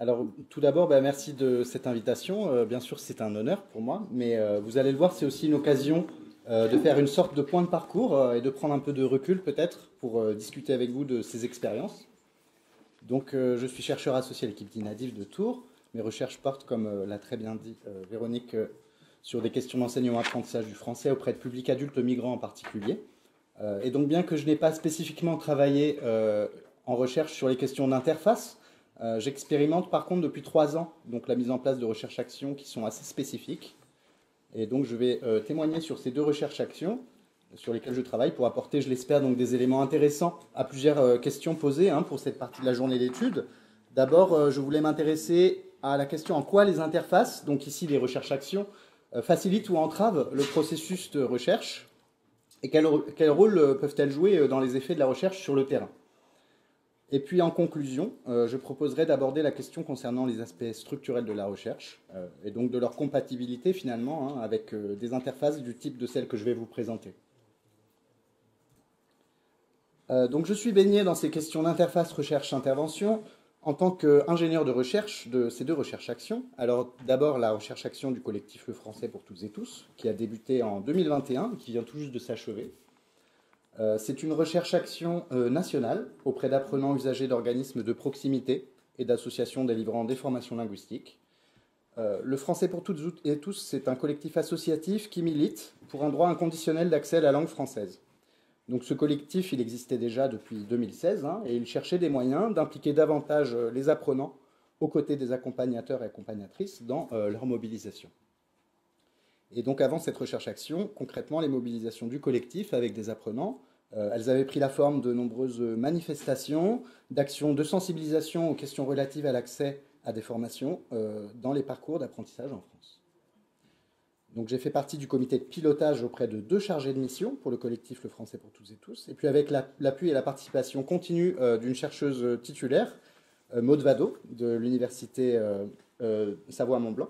Alors, tout d'abord, merci de cette invitation. Bien sûr, c'est un honneur pour moi, mais vous allez le voir, c'est aussi une occasion de faire une sorte de point de parcours et de prendre un peu de recul peut-être pour discuter avec vous de ces expériences. Donc, je suis chercheur associé à l'équipe d'INADIF de Tours. Mes recherches portent, comme l'a très bien dit Véronique, sur des questions d'enseignement-apprentissage du français auprès de publics adultes migrants en particulier. Et donc, bien que je n'ai pas spécifiquement travaillé en recherche sur les questions d'interface, j'expérimente par contre depuis 3 ans donc, la mise en place de recherches-actions qui sont assez spécifiques. Et donc, je vais témoigner sur ces 2 recherches-actions sur lesquelles je travaille pour apporter, je l'espère, donc des éléments intéressants à plusieurs questions posées pour cette partie de la journée d'études. D'abord, je voulais m'intéresser à la question en quoi les interfaces, donc ici les recherches-actions, facilitent ou entravent le processus de recherche et quel rôle peuvent-elles jouer dans les effets de la recherche sur le terrain. Et puis en conclusion, je proposerai d'aborder la question concernant les aspects structurels de la recherche et donc de leur compatibilité finalement avec des interfaces du type de celles que je vais vous présenter. Donc je suis baigné dans ces questions d'interface recherche-intervention en tant qu'ingénieur de recherche de ces 2 recherches-actions. Alors d'abord la recherche-action du collectif Le Français pour toutes et tous, qui a débuté en 2021 et qui vient tout juste de s'achever. C'est une recherche-action nationale auprès d'apprenants usagers d'organismes de proximité et d'associations délivrant des formations linguistiques. Le Français pour toutes et tous, c'est un collectif associatif qui milite pour un droit inconditionnel d'accès à la langue française. Donc ce collectif, il existait déjà depuis 2016 et il cherchait des moyens d'impliquer davantage les apprenants aux côtés des accompagnateurs et accompagnatrices dans leur mobilisation. Et donc avant cette recherche-action, concrètement, les mobilisations du collectif avec des apprenants, elles avaient pris la forme de nombreuses manifestations, d'actions de sensibilisation aux questions relatives à l'accès à des formations dans les parcours d'apprentissage en France. Donc j'ai fait partie du comité de pilotage auprès de 2 chargés de mission pour le collectif Le Français pour toutes et tous, et puis avec l'appui et la participation continue d'une chercheuse titulaire, Maude Vado, de l'université Savoie-Mont-Blanc,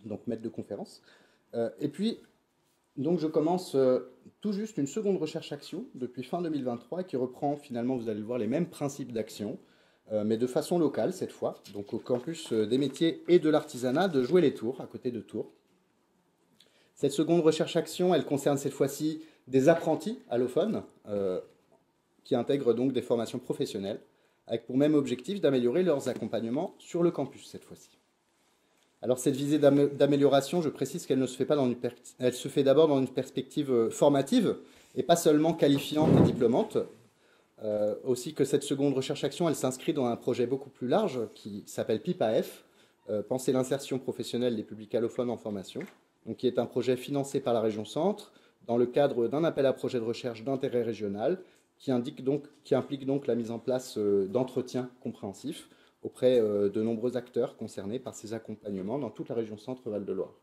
donc maître de conférence. Et puis, donc je commence tout juste une seconde recherche-action depuis fin 2023 qui reprend finalement, vous allez le voir, les mêmes principes d'action, mais de façon locale cette fois, donc au campus des métiers et de l'artisanat de Jouer-les-Tours, à côté de Tours. Cette seconde recherche-action, elle concerne cette fois-ci des apprentis allophones qui intègrent donc des formations professionnelles, avec pour même objectif d'améliorer leurs accompagnements sur le campus cette fois-ci. Alors cette visée d'amélioration, je précise qu'elle ne se fait pas elle se fait d'abord dans une perspective formative et pas seulement qualifiante et diplômante. Aussi que cette seconde recherche-action, elle s'inscrit dans un projet beaucoup plus large qui s'appelle PIPAF, Penser l'insertion professionnelle des publics allophones en formation, donc qui est un projet financé par la région Centre dans le cadre d'un appel à projet de recherche d'intérêt régional qui implique donc la mise en place d'entretiens compréhensifs auprès de nombreux acteurs concernés par ces accompagnements dans toute la région Centre-Val de Loire.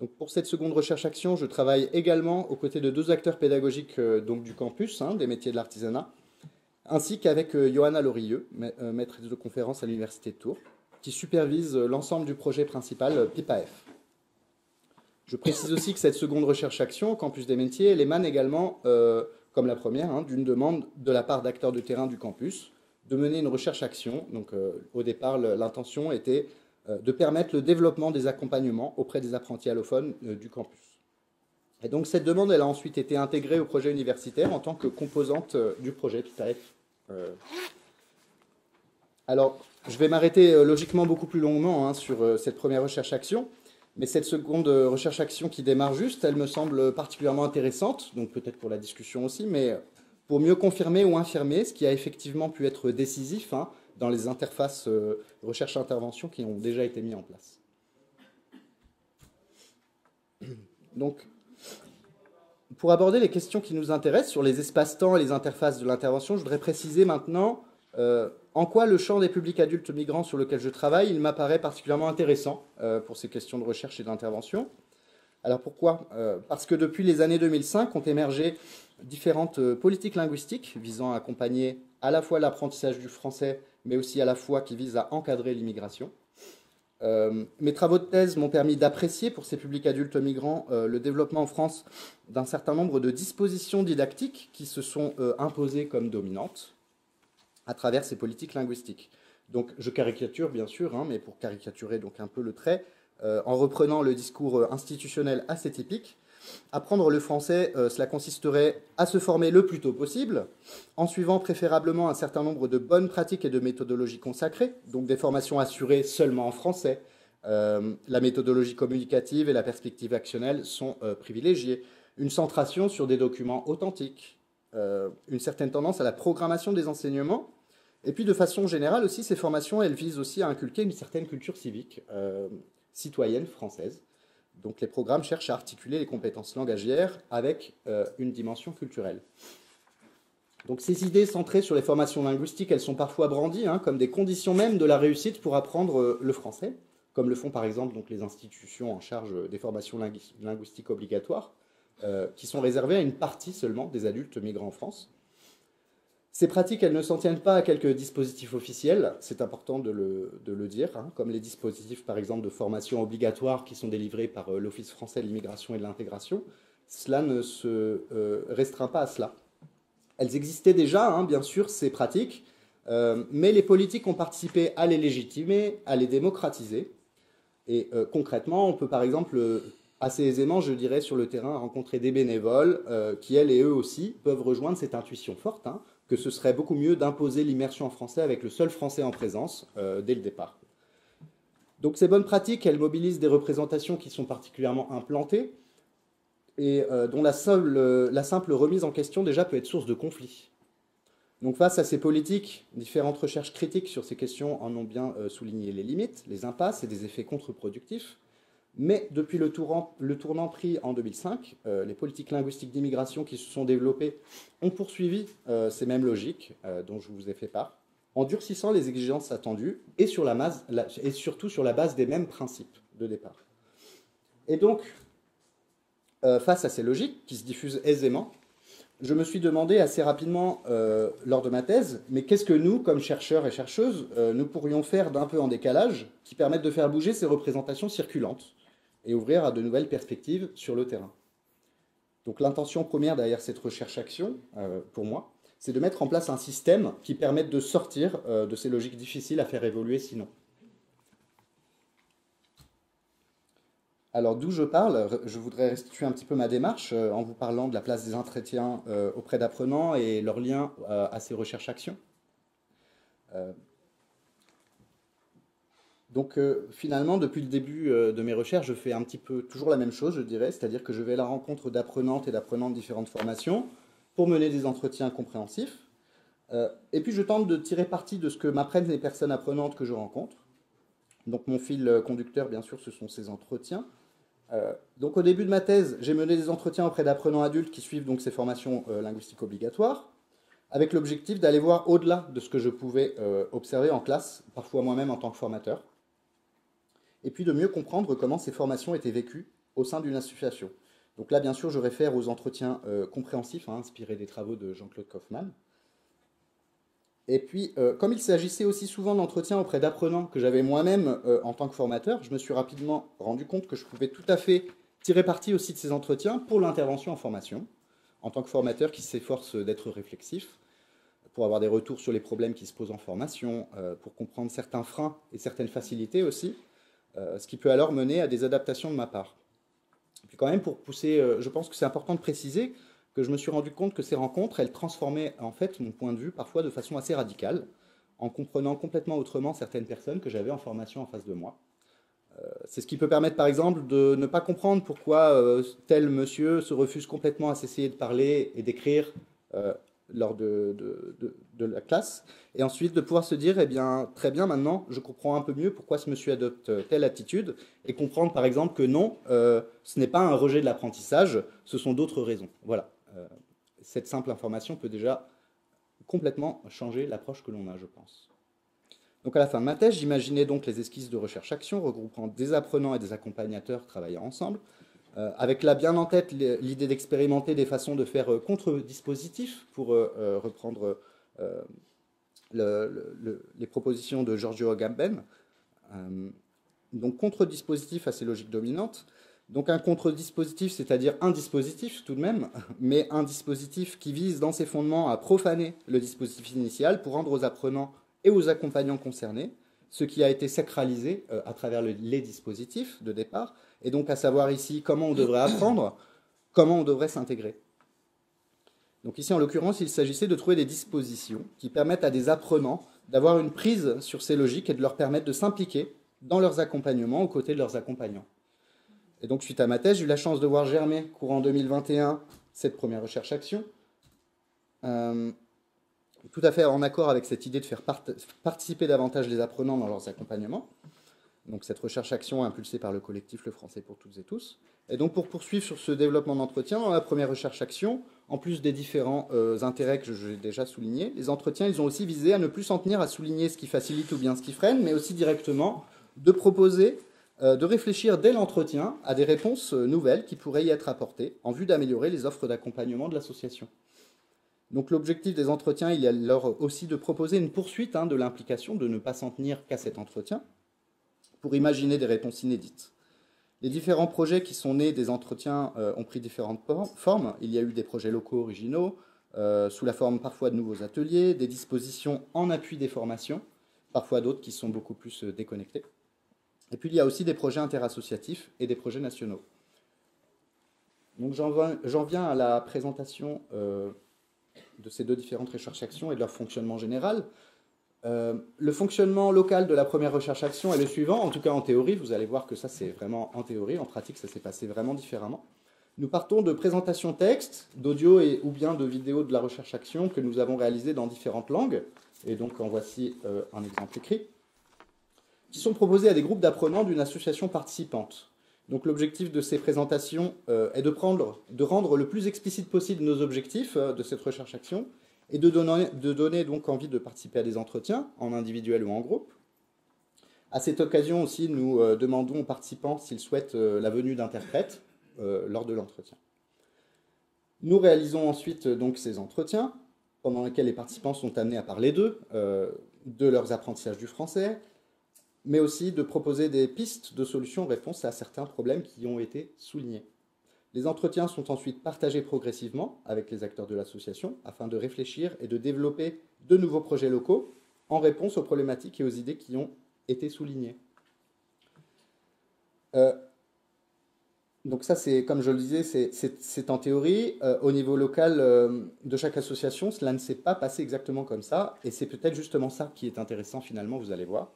Donc pour cette seconde recherche-action, je travaille également aux côtés de 2 acteurs pédagogiques donc du campus, des métiers de l'artisanat, ainsi qu'avec Johanna Lorilleux, maîtresse de conférence à l'Université de Tours, qui supervise l'ensemble du projet principal PIPAF. Je précise aussi que cette seconde recherche-action au campus des métiers, elle émane également, comme la première, d'une demande de la part d'acteurs de terrain du campus, de mener une recherche-action. Donc, au départ, l'intention était de permettre le développement des accompagnements auprès des apprentis allophones du campus. Et donc, cette demande, elle a ensuite été intégrée au projet universitaire en tant que composante du projet PIPAF. Alors, je vais m'arrêter logiquement beaucoup plus longuement sur cette première recherche-action, mais cette seconde recherche-action qui démarre juste, elle me semble particulièrement intéressante, donc peut-être pour la discussion aussi, mais pour mieux confirmer ou infirmer ce qui a effectivement pu être décisif dans les interfaces recherche-intervention qui ont déjà été mis en place. Donc, pour aborder les questions qui nous intéressent sur les espaces-temps et les interfaces de l'intervention, je voudrais préciser maintenant en quoi le champ des publics adultes migrants sur lequel je travaille, il m'apparaît particulièrement intéressant pour ces questions de recherche et d'intervention. Alors pourquoi Parce que depuis les années 2005 ont émergé différentes politiques linguistiques visant à accompagner à la fois l'apprentissage du français, mais aussi à la fois qui visent à encadrer l'immigration. Mes travaux de thèse m'ont permis d'apprécier pour ces publics adultes migrants le développement en France d'un certain nombre de dispositions didactiques qui se sont imposées comme dominantes à travers ces politiques linguistiques. Donc je caricature bien sûr, hein, mais pour caricaturer donc un peu le trait, en reprenant le discours institutionnel assez typique, apprendre le français, cela consisterait à se former le plus tôt possible, en suivant préférablement un certain nombre de bonnes pratiques et de méthodologies consacrées, donc des formations assurées seulement en français. La méthodologie communicative et la perspective actionnelle sont privilégiées. Une centration sur des documents authentiques, une certaine tendance à la programmation des enseignements, et puis de façon générale aussi, ces formations, elles visent aussi à inculquer une certaine culture civique citoyenne française. Donc les programmes cherchent à articuler les compétences langagières avec une dimension culturelle. Donc ces idées centrées sur les formations linguistiques, elles sont parfois brandies comme des conditions même de la réussite pour apprendre le français, comme le font par exemple donc, les institutions en charge des formations linguistiques obligatoires, qui sont réservées à une partie seulement des adultes migrants en France. Ces pratiques, elles ne s'en tiennent pas à quelques dispositifs officiels, c'est important de le dire, comme les dispositifs, par exemple, de formation obligatoire qui sont délivrés par l'Office français de l'immigration et de l'intégration. Cela ne se restreint pas à cela. Elles existaient déjà, bien sûr, ces pratiques, mais les politiques ont participé à les légitimer, à les démocratiser. Et concrètement, on peut, par exemple, assez aisément, je dirais, sur le terrain, rencontrer des bénévoles qui, elles et eux aussi, peuvent rejoindre cette intuition forte, que ce serait beaucoup mieux d'imposer l'immersion en français avec le seul français en présence dès le départ. Donc ces bonnes pratiques, elles mobilisent des représentations qui sont particulièrement implantées et dont la simple remise en question déjà peut être source de conflits. Donc face à ces politiques, différentes recherches critiques sur ces questions en ont bien souligné les limites, les impasses et des effets contre-productifs. Mais depuis le tournant pris en 2005, les politiques linguistiques d'immigration qui se sont développées ont poursuivi ces mêmes logiques dont je vous ai fait part, en durcissant les exigences attendues et surtout sur la base des mêmes principes de départ. Et donc, face à ces logiques qui se diffusent aisément, je me suis demandé assez rapidement lors de ma thèse, mais qu'est-ce que nous, comme chercheurs et chercheuses, nous pourrions faire d'un peu en décalage qui permettent de faire bouger ces représentations circulantes et ouvrir à de nouvelles perspectives sur le terrain. Donc l'intention première derrière cette recherche-action, pour moi, c'est de mettre en place un système qui permette de sortir de ces logiques difficiles à faire évoluer sinon. Alors d'où je parle, je voudrais restituer un petit peu ma démarche en vous parlant de la place des entretiens auprès d'apprenants et leur lien à ces recherches-actions. Donc finalement, depuis le début de mes recherches, je fais un petit peu toujours la même chose, je dirais, c'est-à-dire que je vais à la rencontre d'apprenantes et d'apprenants de différentes formations pour mener des entretiens compréhensifs. Et puis je tente de tirer parti de ce que m'apprennent les personnes apprenantes que je rencontre. Donc mon fil conducteur, bien sûr, ce sont ces entretiens. Donc au début de ma thèse, j'ai mené des entretiens auprès d'apprenants adultes qui suivent donc ces formations linguistiques obligatoires, avec l'objectif d'aller voir au-delà de ce que je pouvais observer en classe, parfois moi-même en tant que formateur, et puis de mieux comprendre comment ces formations étaient vécues au sein d'une association. Donc là, bien sûr, je réfère aux entretiens compréhensifs, inspirés des travaux de Jean-Claude Kaufmann. Et puis, comme il s'agissait aussi souvent d'entretiens auprès d'apprenants que j'avais moi-même en tant que formateur, je me suis rapidement rendu compte que je pouvais tout à fait tirer parti aussi de ces entretiens pour l'intervention en formation, en tant que formateur qui s'efforce d'être réflexif, pour avoir des retours sur les problèmes qui se posent en formation, pour comprendre certains freins et certaines facilités aussi, ce qui peut alors mener à des adaptations de ma part. Et puis quand même, pour pousser, je pense que c'est important de préciser que je me suis rendu compte que ces rencontres, elles transformaient en fait mon point de vue parfois de façon assez radicale, en comprenant complètement autrement certaines personnes que j'avais en formation en face de moi. C'est ce qui peut permettre par exemple de ne pas comprendre pourquoi tel monsieur se refuse complètement à s'essayer de parler et d'écrire lors de la classe, et ensuite de pouvoir se dire, eh bien, très bien, maintenant, je comprends un peu mieux pourquoi ce monsieur adopte telle attitude, et comprendre par exemple que non, ce n'est pas un rejet de l'apprentissage, ce sont d'autres raisons. Voilà. Cette simple information peut déjà complètement changer l'approche que l'on a, je pense. Donc à la fin de ma thèse, j'imaginais donc les esquisses de recherche-action regroupant des apprenants et des accompagnateurs travaillant ensemble, avec là bien en tête l'idée d'expérimenter des façons de faire contre-dispositifs pour reprendre les propositions de Giorgio Agamben. Donc contre-dispositif à ces logiques dominantes. Donc un contre-dispositif, c'est-à-dire un dispositif tout de même, mais un dispositif qui vise dans ses fondements à profaner le dispositif initial pour rendre aux apprenants et aux accompagnants concernés, ce qui a été sacralisé à travers les dispositifs de départ, et donc à savoir ici comment on devrait apprendre, comment on devrait s'intégrer. Donc ici, en l'occurrence, il s'agissait de trouver des dispositions qui permettent à des apprenants d'avoir une prise sur ces logiques et de leur permettre de s'impliquer dans leurs accompagnements aux côtés de leurs accompagnants. Et donc, suite à ma thèse, j'ai eu la chance de voir germer, courant 2021, cette première recherche-action, tout à fait en accord avec cette idée de faire participer davantage les apprenants dans leurs accompagnements. Donc cette recherche-action impulsée par le collectif Le Français pour toutes et tous. Et donc pour poursuivre sur ce développement d'entretien, dans la première recherche-action, en plus des différents intérêts que j'ai déjà soulignés, les entretiens, ils ont aussi visé à ne plus s'en tenir à souligner ce qui facilite ou bien ce qui freine, mais aussi directement de proposer, de réfléchir dès l'entretien à des réponses nouvelles qui pourraient y être apportées en vue d'améliorer les offres d'accompagnement de l'association. Donc l'objectif des entretiens, il est alors aussi de proposer une poursuite de l'implication, de ne pas s'en tenir qu'à cet entretien, pour imaginer des réponses inédites. Les différents projets qui sont nés des entretiens ont pris différentes formes. Il y a eu des projets locaux originaux, sous la forme parfois de nouveaux ateliers, des dispositions en appui des formations, parfois d'autres qui sont beaucoup plus déconnectés. Et puis il y a aussi des projets interassociatifs et des projets nationaux. Donc j'en viens à la présentation de ces deux différentes recherches-actions et de leur fonctionnement général. Le fonctionnement local de la première recherche-action est le suivant, en tout cas en théorie, vous allez voir que ça c'est vraiment en théorie, en pratique ça s'est passé vraiment différemment. Nous partons de présentations texte, d'audio ou bien de vidéos de la recherche-action que nous avons réalisées dans différentes langues, et donc en voici un exemple écrit, qui sont proposés à des groupes d'apprenants d'une association participante. Donc l'objectif de ces présentations est de rendre le plus explicite possible nos objectifs de cette recherche-action, et de donner donc envie de participer à des entretiens, en individuel ou en groupe. À cette occasion aussi, nous demandons aux participants s'ils souhaitent la venue d'interprètes lors de l'entretien. Nous réalisons ensuite donc ces entretiens, pendant lesquels les participants sont amenés à parler d'eux, de leurs apprentissages du français, mais aussi de proposer des pistes de solutions-réponses à certains problèmes qui ont été soulignés. Les entretiens sont ensuite partagés progressivement avec les acteurs de l'association afin de réfléchir et de développer de nouveaux projets locaux en réponse aux problématiques et aux idées qui ont été soulignées. Donc ça, c'est, comme je le disais, c'est en théorie. Au niveau local de chaque association, cela ne s'est pas passé exactement comme ça, et c'est peut-être justement ça qui est intéressant finalement, vous allez voir.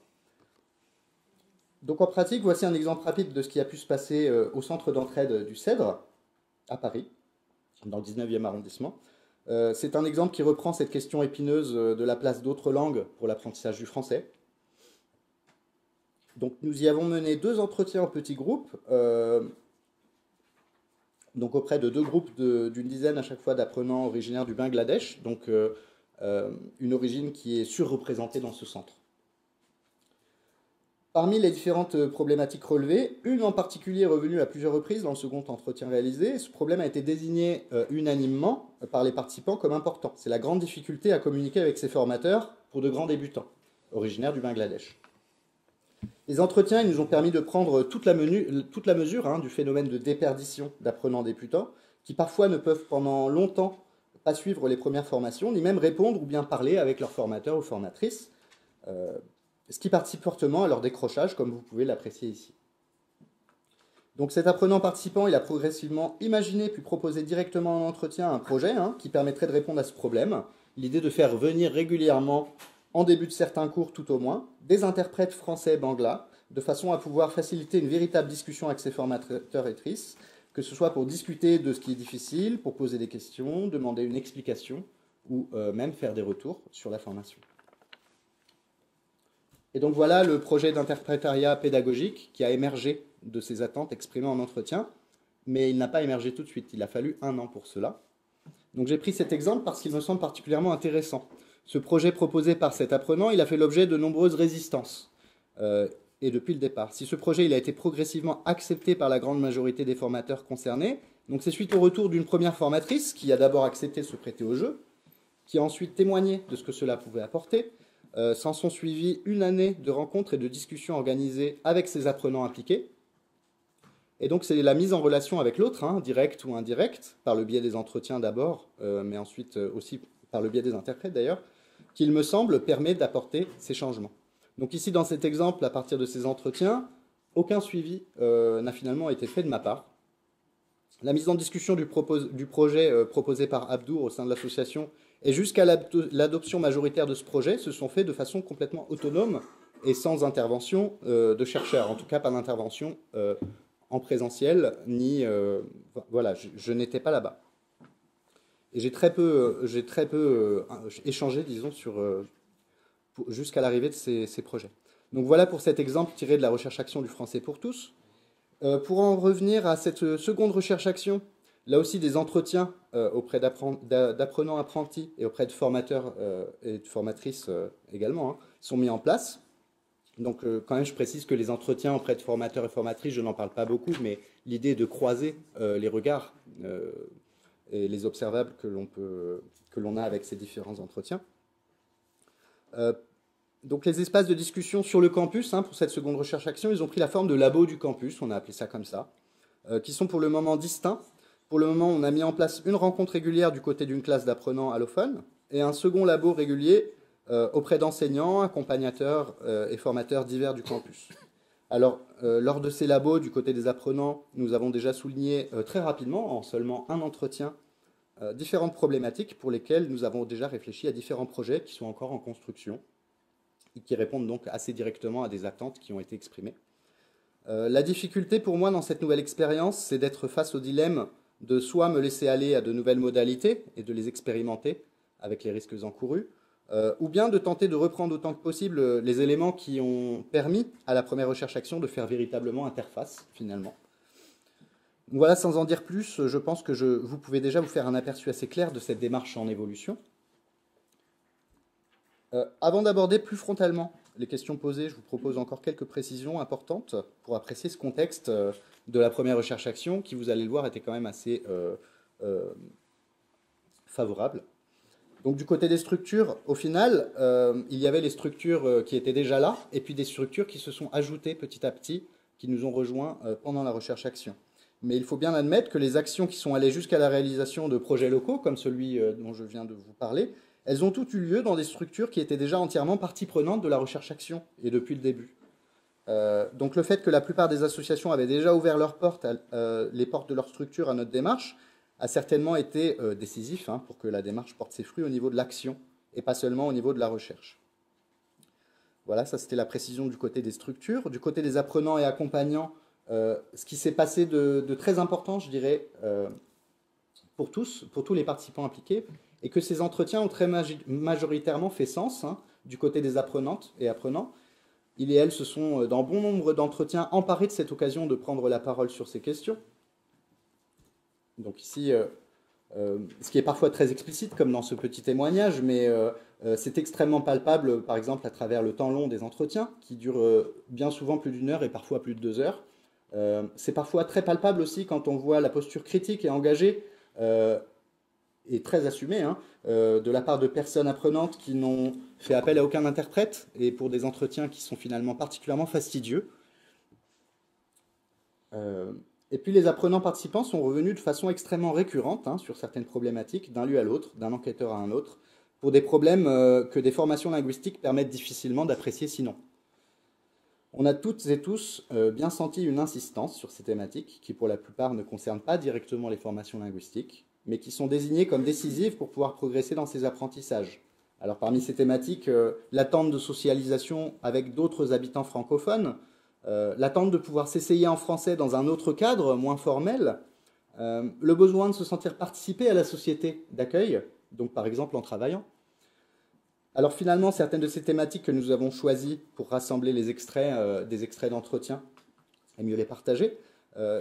Donc en pratique, voici un exemple rapide de ce qui a pu se passer au centre d'entraide du Cèdre, à Paris, dans le 19e arrondissement. C'est un exemple qui reprend cette question épineuse de la place d'autres langues pour l'apprentissage du français. Donc nous y avons mené 2 entretiens en petits groupes, donc auprès de 2 groupes d'une dizaine à chaque fois d'apprenants originaires du Bangladesh, donc une origine qui est surreprésentée dans ce centre. Parmi les différentes problématiques relevées, une en particulier est revenue à plusieurs reprises dans le second entretien réalisé, et ce problème a été désigné unanimement par les participants comme important. C'est la grande difficulté à communiquer avec ses formateurs pour de grands débutants, originaires du Bangladesh. Les entretiens ils nous ont permis de prendre toute la mesure du phénomène de déperdition d'apprenants débutants, qui parfois ne peuvent pendant longtemps pas suivre les premières formations, ni même répondre ou bien parler avec leurs formateurs ou formatrices, ce qui participe fortement à leur décrochage, comme vous pouvez l'apprécier ici. Donc cet apprenant participant, il a progressivement imaginé puis proposé directement en entretien un projet qui permettrait de répondre à ce problème. L'idée de faire venir régulièrement, en début de certains cours tout au moins, des interprètes français bangla, de façon à pouvoir faciliter une véritable discussion avec ses formateurs et trices, que ce soit pour discuter de ce qui est difficile, pour poser des questions, demander une explication, ou même faire des retours sur la formation. Et donc voilà le projet d'interprétariat pédagogique qui a émergé de ces attentes exprimées en entretien, mais il n'a pas émergé tout de suite, il a fallu 1 an pour cela. Donc j'ai pris cet exemple parce qu'il me semble particulièrement intéressant. Ce projet proposé par cet apprenant, il a fait l'objet de nombreuses résistances, et depuis le départ. Si ce projet il a été progressivement accepté par la grande majorité des formateurs concernés, donc c'est suite au retour d'une première formatrice qui a d'abord accepté de se prêter au jeu, qui a ensuite témoigné de ce que cela pouvait apporter. S'en sont suivis 1 année de rencontres et de discussions organisées avec ces apprenants impliqués. Et donc c'est la mise en relation avec l'autre, directe ou indirecte, par le biais des entretiens d'abord, mais ensuite aussi par le biais des interprètes d'ailleurs, qui, il me semble, permet d'apporter ces changements. Donc ici, dans cet exemple, à partir de ces entretiens, aucun suivi n'a finalement été fait de ma part. La mise en discussion du projet proposé par Abdour au sein de l'association et jusqu'à l'adoption majoritaire de ce projet se sont faits de façon complètement autonome et sans intervention de chercheurs, en tout cas pas d'intervention en présentiel, ni... voilà, je n'étais pas là-bas. Et j'ai très peu échangé, disons, jusqu'à l'arrivée de ces projets. Donc voilà pour cet exemple tiré de la recherche-action du français pour tous. Pour en revenir à cette seconde recherche-action, là aussi des entretiens auprès d'apprenants apprentis et auprès de formateurs et de formatrices également sont mis en place. Donc quand même je précise que les entretiens auprès de formateurs et formatrices, je n'en parle pas beaucoup, mais l'idée est de croiser les regards et les observables que l'on a avec ces différents entretiens. Donc les espaces de discussion sur le campus, pour cette seconde recherche-action, ils ont pris la forme de labos du campus, on a appelé ça comme ça, qui sont pour le moment distincts. Pour le moment, on a mis en place une rencontre régulière du côté d'une classe d'apprenants allophones et un second labo régulier auprès d'enseignants, accompagnateurs et formateurs divers du campus. Alors, lors de ces labos, du côté des apprenants, nous avons déjà souligné très rapidement, en seulement un entretien, différentes problématiques pour lesquelles nous avons déjà réfléchi à différents projets qui sont encore en construction et qui répondent donc assez directement à des attentes qui ont été exprimées. La difficulté pour moi dans cette nouvelle expérience, c'est d'être face au dilemme de soit me laisser aller à de nouvelles modalités et de les expérimenter avec les risques encourus, ou bien de tenter de reprendre autant que possible les éléments qui ont permis à la première recherche-action de faire véritablement interface, finalement. Donc voilà, sans en dire plus, je pense que vous pouvez déjà vous faire un aperçu assez clair de cette démarche en évolution. Avant d'aborder plus frontalement les questions posées, je vous propose encore quelques précisions importantes pour apprécier ce contexte de la première recherche-action qui, vous allez le voir, était quand même assez favorable. Donc du côté des structures, au final, il y avait les structures qui étaient déjà là, et puis des structures qui se sont ajoutées petit à petit, qui nous ont rejoints pendant la recherche-action. Mais il faut bien admettre que les actions qui sont allées jusqu'à la réalisation de projets locaux, comme celui dont je viens de vous parler, elles ont toutes eu lieu dans des structures qui étaient déjà entièrement partie prenante de la recherche-action, et depuis le début. Donc le fait que la plupart des associations avaient déjà ouvert leurs portes, les portes de leur structure à notre démarche, a certainement été décisif pour que la démarche porte ses fruits au niveau de l'action, et pas seulement au niveau de la recherche. Voilà, ça c'était la précision du côté des structures. Du côté des apprenants et accompagnants, ce qui s'est passé de très important, je dirais, pour tous les participants impliqués, et que ces entretiens ont très majoritairement fait sens du côté des apprenantes et apprenants. Ils et elles se sont, dans bon nombre d'entretiens, emparés de cette occasion de prendre la parole sur ces questions. Donc ici, ce qui est parfois très explicite, comme dans ce petit témoignage, mais c'est extrêmement palpable, par exemple, à travers le temps long des entretiens, qui durent bien souvent plus d'1 heure et parfois plus de 2 heures. C'est parfois très palpable aussi quand on voit la posture critique et engagée et très assumée de la part de personnes apprenantes qui n'ont fait appel à aucun interprète et pour des entretiens qui sont finalement particulièrement fastidieux. Et puis les apprenants participants sont revenus de façon extrêmement récurrente sur certaines problématiques, d'un lieu à l'autre, d'un enquêteur à un autre, pour des problèmes que des formations linguistiques permettent difficilement d'apprécier sinon. On a toutes et tous bien senti une insistance sur ces thématiques qui pour la plupart ne concernent pas directement les formations linguistiques, mais qui sont désignées comme décisives pour pouvoir progresser dans ces apprentissages. Alors parmi ces thématiques, l'attente de socialisation avec d'autres habitants francophones, l'attente de pouvoir s'essayer en français dans un autre cadre, moins formel, le besoin de se sentir participer à la société d'accueil, donc par exemple en travaillant. Alors finalement, certaines de ces thématiques que nous avons choisies pour rassembler les extraits, des extraits d'entretien et mieux les partager,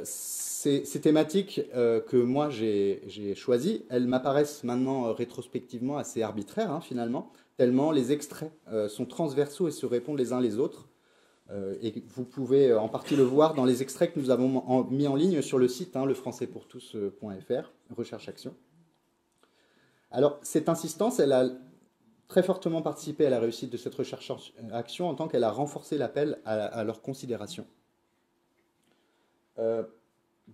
ces thématiques que moi j'ai choisies, elles m'apparaissent maintenant rétrospectivement assez arbitraires finalement, tellement les extraits sont transversaux et se répondent les uns les autres. Et vous pouvez en partie le voir dans les extraits que nous avons mis en ligne sur le site lefrançaispourtous.fr, recherche action. Alors cette insistance, elle a très fortement participé à la réussite de cette recherche action en tant qu'elle a renforcé l'appel à leur considération.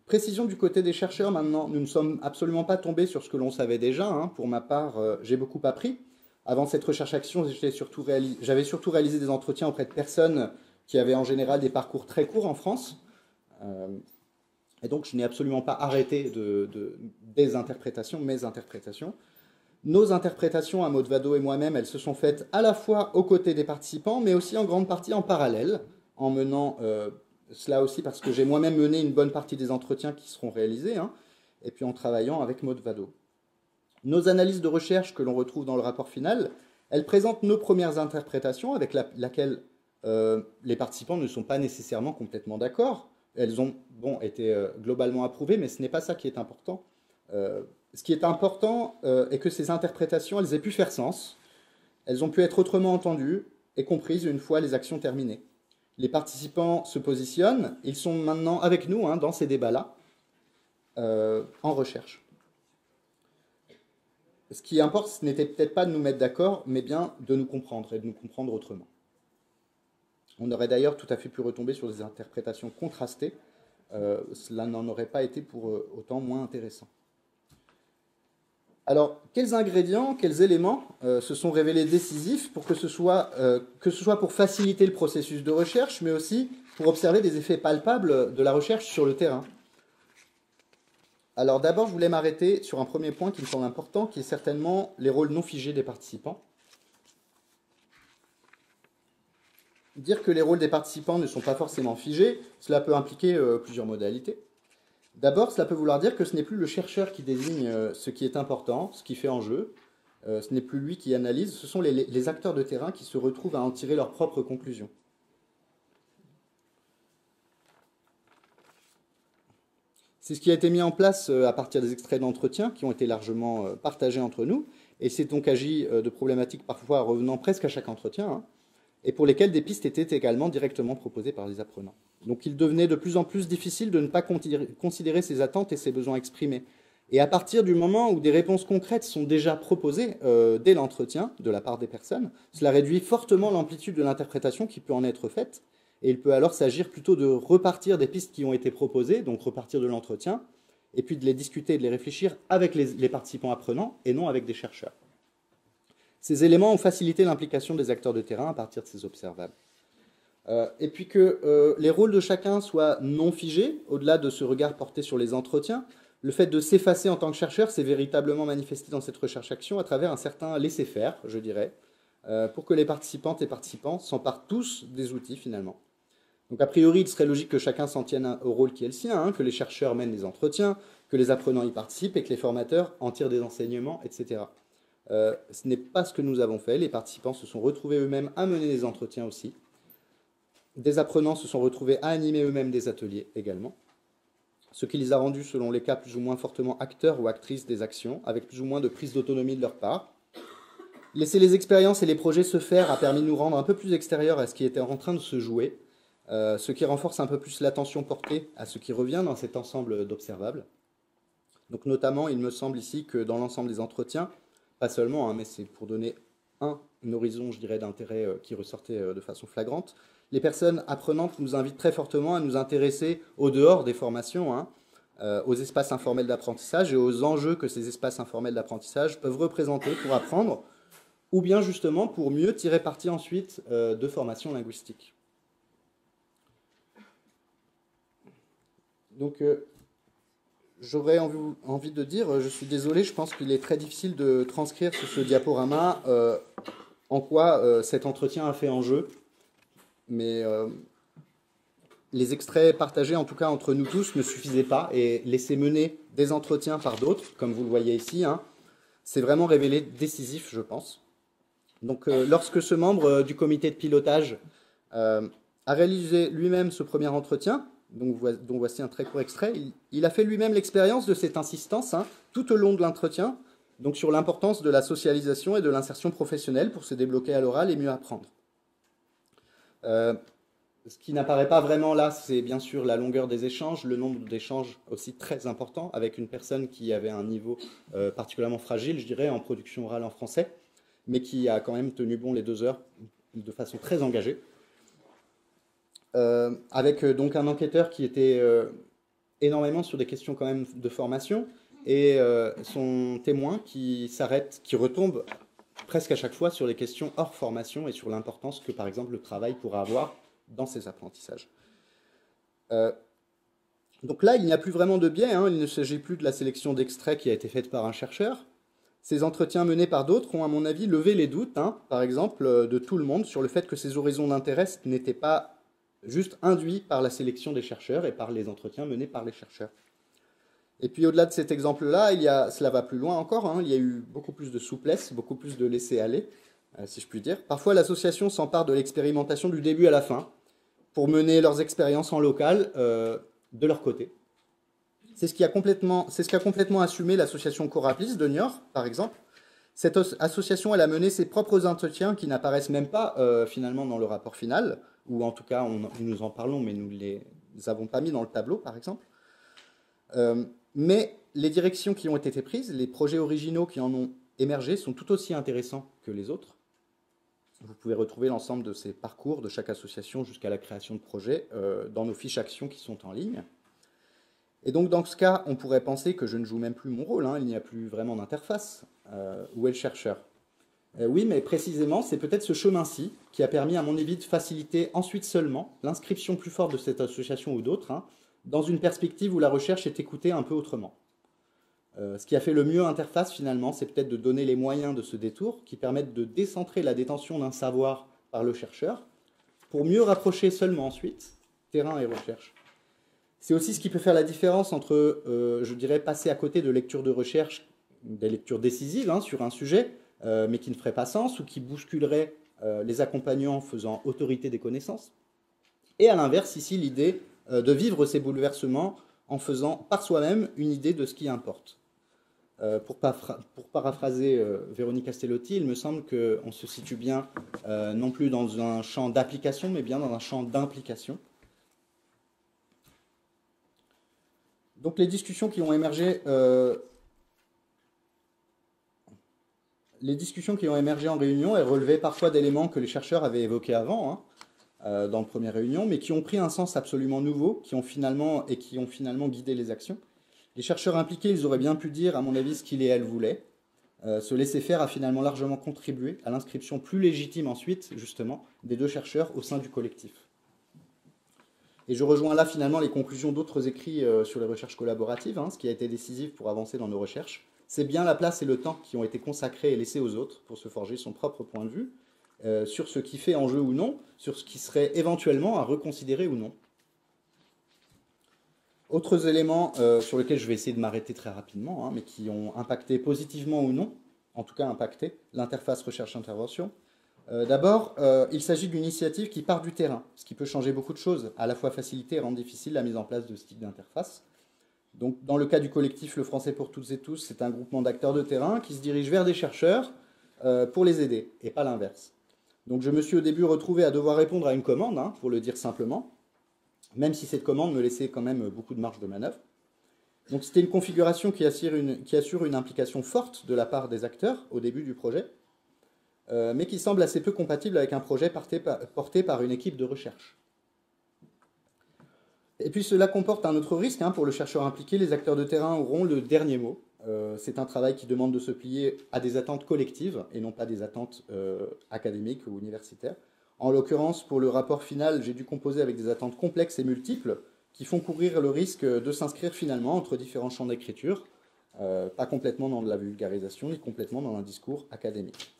Précision du côté des chercheurs maintenant, nous ne sommes absolument pas tombés sur ce que l'on savait déjà. Pour ma part, j'ai beaucoup appris. Avant cette recherche-action, j'avais surtout réalisé des entretiens auprès de personnes qui avaient en général des parcours très courts en France. Et donc, je n'ai absolument pas arrêté des interprétations, mes interprétations. Nos interprétations à Maud Vado et moi-même, elles se sont faites à la fois aux côtés des participants, mais aussi en grande partie en parallèle, en menant cela aussi parce que j'ai moi-même mené une bonne partie des entretiens qui seront réalisés, hein, et puis en travaillant avec Maud Vado. Nos analyses de recherche que l'on retrouve dans le rapport final, elles présentent nos premières interprétations avec laquelle les participants ne sont pas nécessairement complètement d'accord. Elles ont été globalement approuvées, mais ce n'est pas ça qui est important. Ce qui est important est que ces interprétations, elles aient pu faire sens, elles ont pu être autrement entendues et comprises une fois les actions terminées. Les participants se positionnent, ils sont maintenant avec nous hein, dans ces débats-là, en recherche. Ce qui importe, ce n'était peut-être pas de nous mettre d'accord, mais bien de nous comprendre et de nous comprendre autrement. On aurait d'ailleurs tout à fait pu retomber sur des interprétations contrastées. Cela n'en aurait pas été pour autant moins intéressant. Alors, quels ingrédients, quels éléments se sont révélés décisifs pour que ce soit pour faciliter le processus de recherche, mais aussi pour observer des effets palpables de la recherche sur le terrain? Alors d'abord, je voulais m'arrêter sur un premier point qui me semble important, qui est certainement les rôles non figés des participants. Dire que les rôles des participants ne sont pas forcément figés, cela peut impliquer plusieurs modalités. D'abord, cela peut vouloir dire que ce n'est plus le chercheur qui désigne ce qui est important, ce qui fait enjeu. Ce n'est plus lui qui analyse, ce sont les acteurs de terrain qui se retrouvent à en tirer leurs propres conclusions. C'est ce qui a été mis en place à partir des extraits d'entretien qui ont été largement partagés entre nous. Et c'est donc agi de problématiques parfois revenant presque à chaque entretien, hein, et pour lesquelles des pistes étaient également directement proposées par les apprenants. Donc il devenait de plus en plus difficile de ne pas considérer ces attentes et ces besoins exprimés. Et à partir du moment où des réponses concrètes sont déjà proposées dès l'entretien de la part des personnes, cela réduit fortement l'amplitude de l'interprétation qui peut en être faite. Et il peut alors s'agir plutôt de repartir des pistes qui ont été proposées, donc repartir de l'entretien, et puis de les discuter et de les réfléchir avec les participants apprenants et non avec des chercheurs. Ces éléments ont facilité l'implication des acteurs de terrain à partir de ces observables. Et puis que les rôles de chacun soient non figés, au-delà de ce regard porté sur les entretiens, le fait de s'effacer en tant que chercheur s'est véritablement manifesté dans cette recherche-action à travers un certain laisser-faire, je dirais, pour que les participantes et participants s'emparent tous des outils finalement. Donc a priori, il serait logique que chacun s'en tienne au rôle qui est le sien, hein, que les chercheurs mènent les entretiens, que les apprenants y participent et que les formateurs en tirent des enseignements, etc. Ce n'est pas ce que nous avons fait. Les participants se sont retrouvés eux-mêmes à mener des entretiens aussi. Des apprenants se sont retrouvés à animer eux-mêmes des ateliers également, ce qui les a rendus, selon les cas, plus ou moins fortement acteurs ou actrices des actions, avec plus ou moins de prise d'autonomie de leur part. Laisser les expériences et les projets se faire a permis de nous rendre un peu plus extérieurs à ce qui était en train de se jouer, ce qui renforce un peu plus l'attention portée à ce qui revient dans cet ensemble d'observables. Donc notamment, il me semble ici que dans l'ensemble des entretiens, pas seulement, hein, mais c'est pour donner un horizon, je dirais, d'intérêt qui ressortait de façon flagrante, les personnes apprenantes nous invitent très fortement à nous intéresser au dehors des formations, hein, aux espaces informels d'apprentissage et aux enjeux que ces espaces informels d'apprentissage peuvent représenter pour apprendre, ou bien justement pour mieux tirer parti ensuite de formations linguistiques. Donc, j'aurais envie de dire, je suis désolé, je pense qu'il est très difficile de transcrire sur ce diaporama en quoi cet entretien a fait enjeu, mais les extraits partagés, en tout cas entre nous tous, ne suffisaient pas, et laisser mener des entretiens par d'autres, comme vous le voyez ici, hein, c'est vraiment révélé décisif, je pense. Donc, lorsque ce membre du comité de pilotage a réalisé lui-même ce premier entretien, dont voici un très court extrait, il a fait lui-même l'expérience de cette insistance hein, tout au long de l'entretien, donc sur l'importance de la socialisation et de l'insertion professionnelle pour se débloquer à l'oral et mieux apprendre. Ce qui n'apparaît pas vraiment là, c'est bien sûr la longueur des échanges, le nombre d'échanges aussi très important, avec une personne qui avait un niveau particulièrement fragile, je dirais, en production orale en français, mais qui a quand même tenu bon les 2 heures de façon très engagée. Avec donc un enquêteur qui était énormément sur des questions quand même de formation, et son témoin qui s'arrête, qui retombe presque à chaque fois sur les questions hors formation et sur l'importance que, par exemple, le travail pourra avoir dans ces apprentissages. Donc là, il n'y a plus vraiment de biais, hein, il ne s'agit plus de la sélection d'extraits qui a été faite par un chercheur. Ces entretiens menés par d'autres ont, à mon avis, levé les doutes, hein, par exemple, de tout le monde sur le fait que ces horizons d'intérêt n'étaient pas juste induits par la sélection des chercheurs et par les entretiens menés par les chercheurs. Et puis au-delà de cet exemple-là, cela va plus loin encore, hein, il y a eu beaucoup plus de souplesse, beaucoup plus de laisser-aller, si je puis dire. Parfois, l'association s'empare de l'expérimentation du début à la fin pour mener leurs expériences en local de leur côté. C'est ce qu'a complètement assumé l'association Corapis de Niort, par exemple. Cette association, elle a mené ses propres entretiens qui n'apparaissent même pas finalement dans le rapport final, ou en tout cas, nous en parlons, mais nous ne les avons pas mis dans le tableau, par exemple. Mais les directions qui ont été prises, les projets originaux qui en ont émergé sont tout aussi intéressants que les autres. Vous pouvez retrouver l'ensemble de ces parcours de chaque association jusqu'à la création de projets dans nos fiches actions qui sont en ligne. Et donc dans ce cas, on pourrait penser que je ne joue même plus mon rôle, hein, il n'y a plus vraiment d'interface. Où est le chercheur? Oui, mais précisément, c'est peut-être ce chemin-ci qui a permis, à mon avis, de faciliter ensuite seulement l'inscription plus forte de cette association ou d'autres, hein, dans une perspective où la recherche est écoutée un peu autrement. Ce qui a fait le mieux interface, finalement, c'est peut-être de donner les moyens de ce détour qui permettent de décentrer la détention d'un savoir par le chercheur pour mieux rapprocher seulement ensuite terrain et recherche. C'est aussi ce qui peut faire la différence entre, je dirais, passer à côté de lectures de recherche, des lectures décisives hein, sur un sujet, mais qui ne feraient pas sens ou qui bousculeraient les accompagnants faisant autorité des connaissances. Et à l'inverse, ici, l'idée de vivre ces bouleversements en faisant par soi-même une idée de ce qui importe. Pour paraphraser Véronique Castellotti, il me semble qu'on se situe bien non plus dans un champ d'application, mais bien dans un champ d'implication. Donc les discussions qui ont émergé, en réunion, elles relevaient parfois d'éléments que les chercheurs avaient évoqués avant, hein, dans la première réunion, mais qui ont pris un sens absolument nouveau, qui ont finalement guidé les actions. Les chercheurs impliqués, ils auraient bien pu dire, à mon avis, ce qu'ils et elles voulaient. Se laisser faire a finalement largement contribué à l'inscription plus légitime ensuite, justement, des deux chercheurs au sein du collectif. Et je rejoins là finalement les conclusions d'autres écrits sur les recherches collaboratives, hein, ce qui a été décisif pour avancer dans nos recherches. C'est bien la place et le temps qui ont été consacrés et laissés aux autres pour se forger son propre point de vue sur ce qui fait enjeu ou non, sur ce qui serait éventuellement à reconsidérer ou non. Autres éléments sur lesquels je vais essayer de m'arrêter très rapidement, hein, mais qui ont impacté positivement ou non, en tout cas impacté, l'interface recherche-intervention. D'abord, il s'agit d'une initiative qui part du terrain, ce qui peut changer beaucoup de choses, à la fois faciliter et rendre difficile la mise en place de ce type d'interface. Donc, dans le cas du collectif Le Français pour toutes et tous, c'est un groupement d'acteurs de terrain qui se dirige vers des chercheurs pour les aider, et pas l'inverse. Donc, je me suis au début retrouvé à devoir répondre à une commande, hein, pour le dire simplement, même si cette commande me laissait quand même beaucoup de marge de manœuvre. Donc, c'était une configuration qui assure une implication forte de la part des acteurs au début du projet, mais qui semble assez peu compatible avec un projet porté par une équipe de recherche. Et puis cela comporte un autre risque, hein, pour le chercheur impliqué, les acteurs de terrain auront le dernier mot. C'est un travail qui demande de se plier à des attentes collectives et non pas des attentes académiques ou universitaires. En l'occurrence, pour le rapport final, j'ai dû composer avec des attentes complexes et multiples qui font courir le risque de s'inscrire finalement entre différents champs d'écriture, pas complètement dans de la vulgarisation, ni complètement dans un discours académique.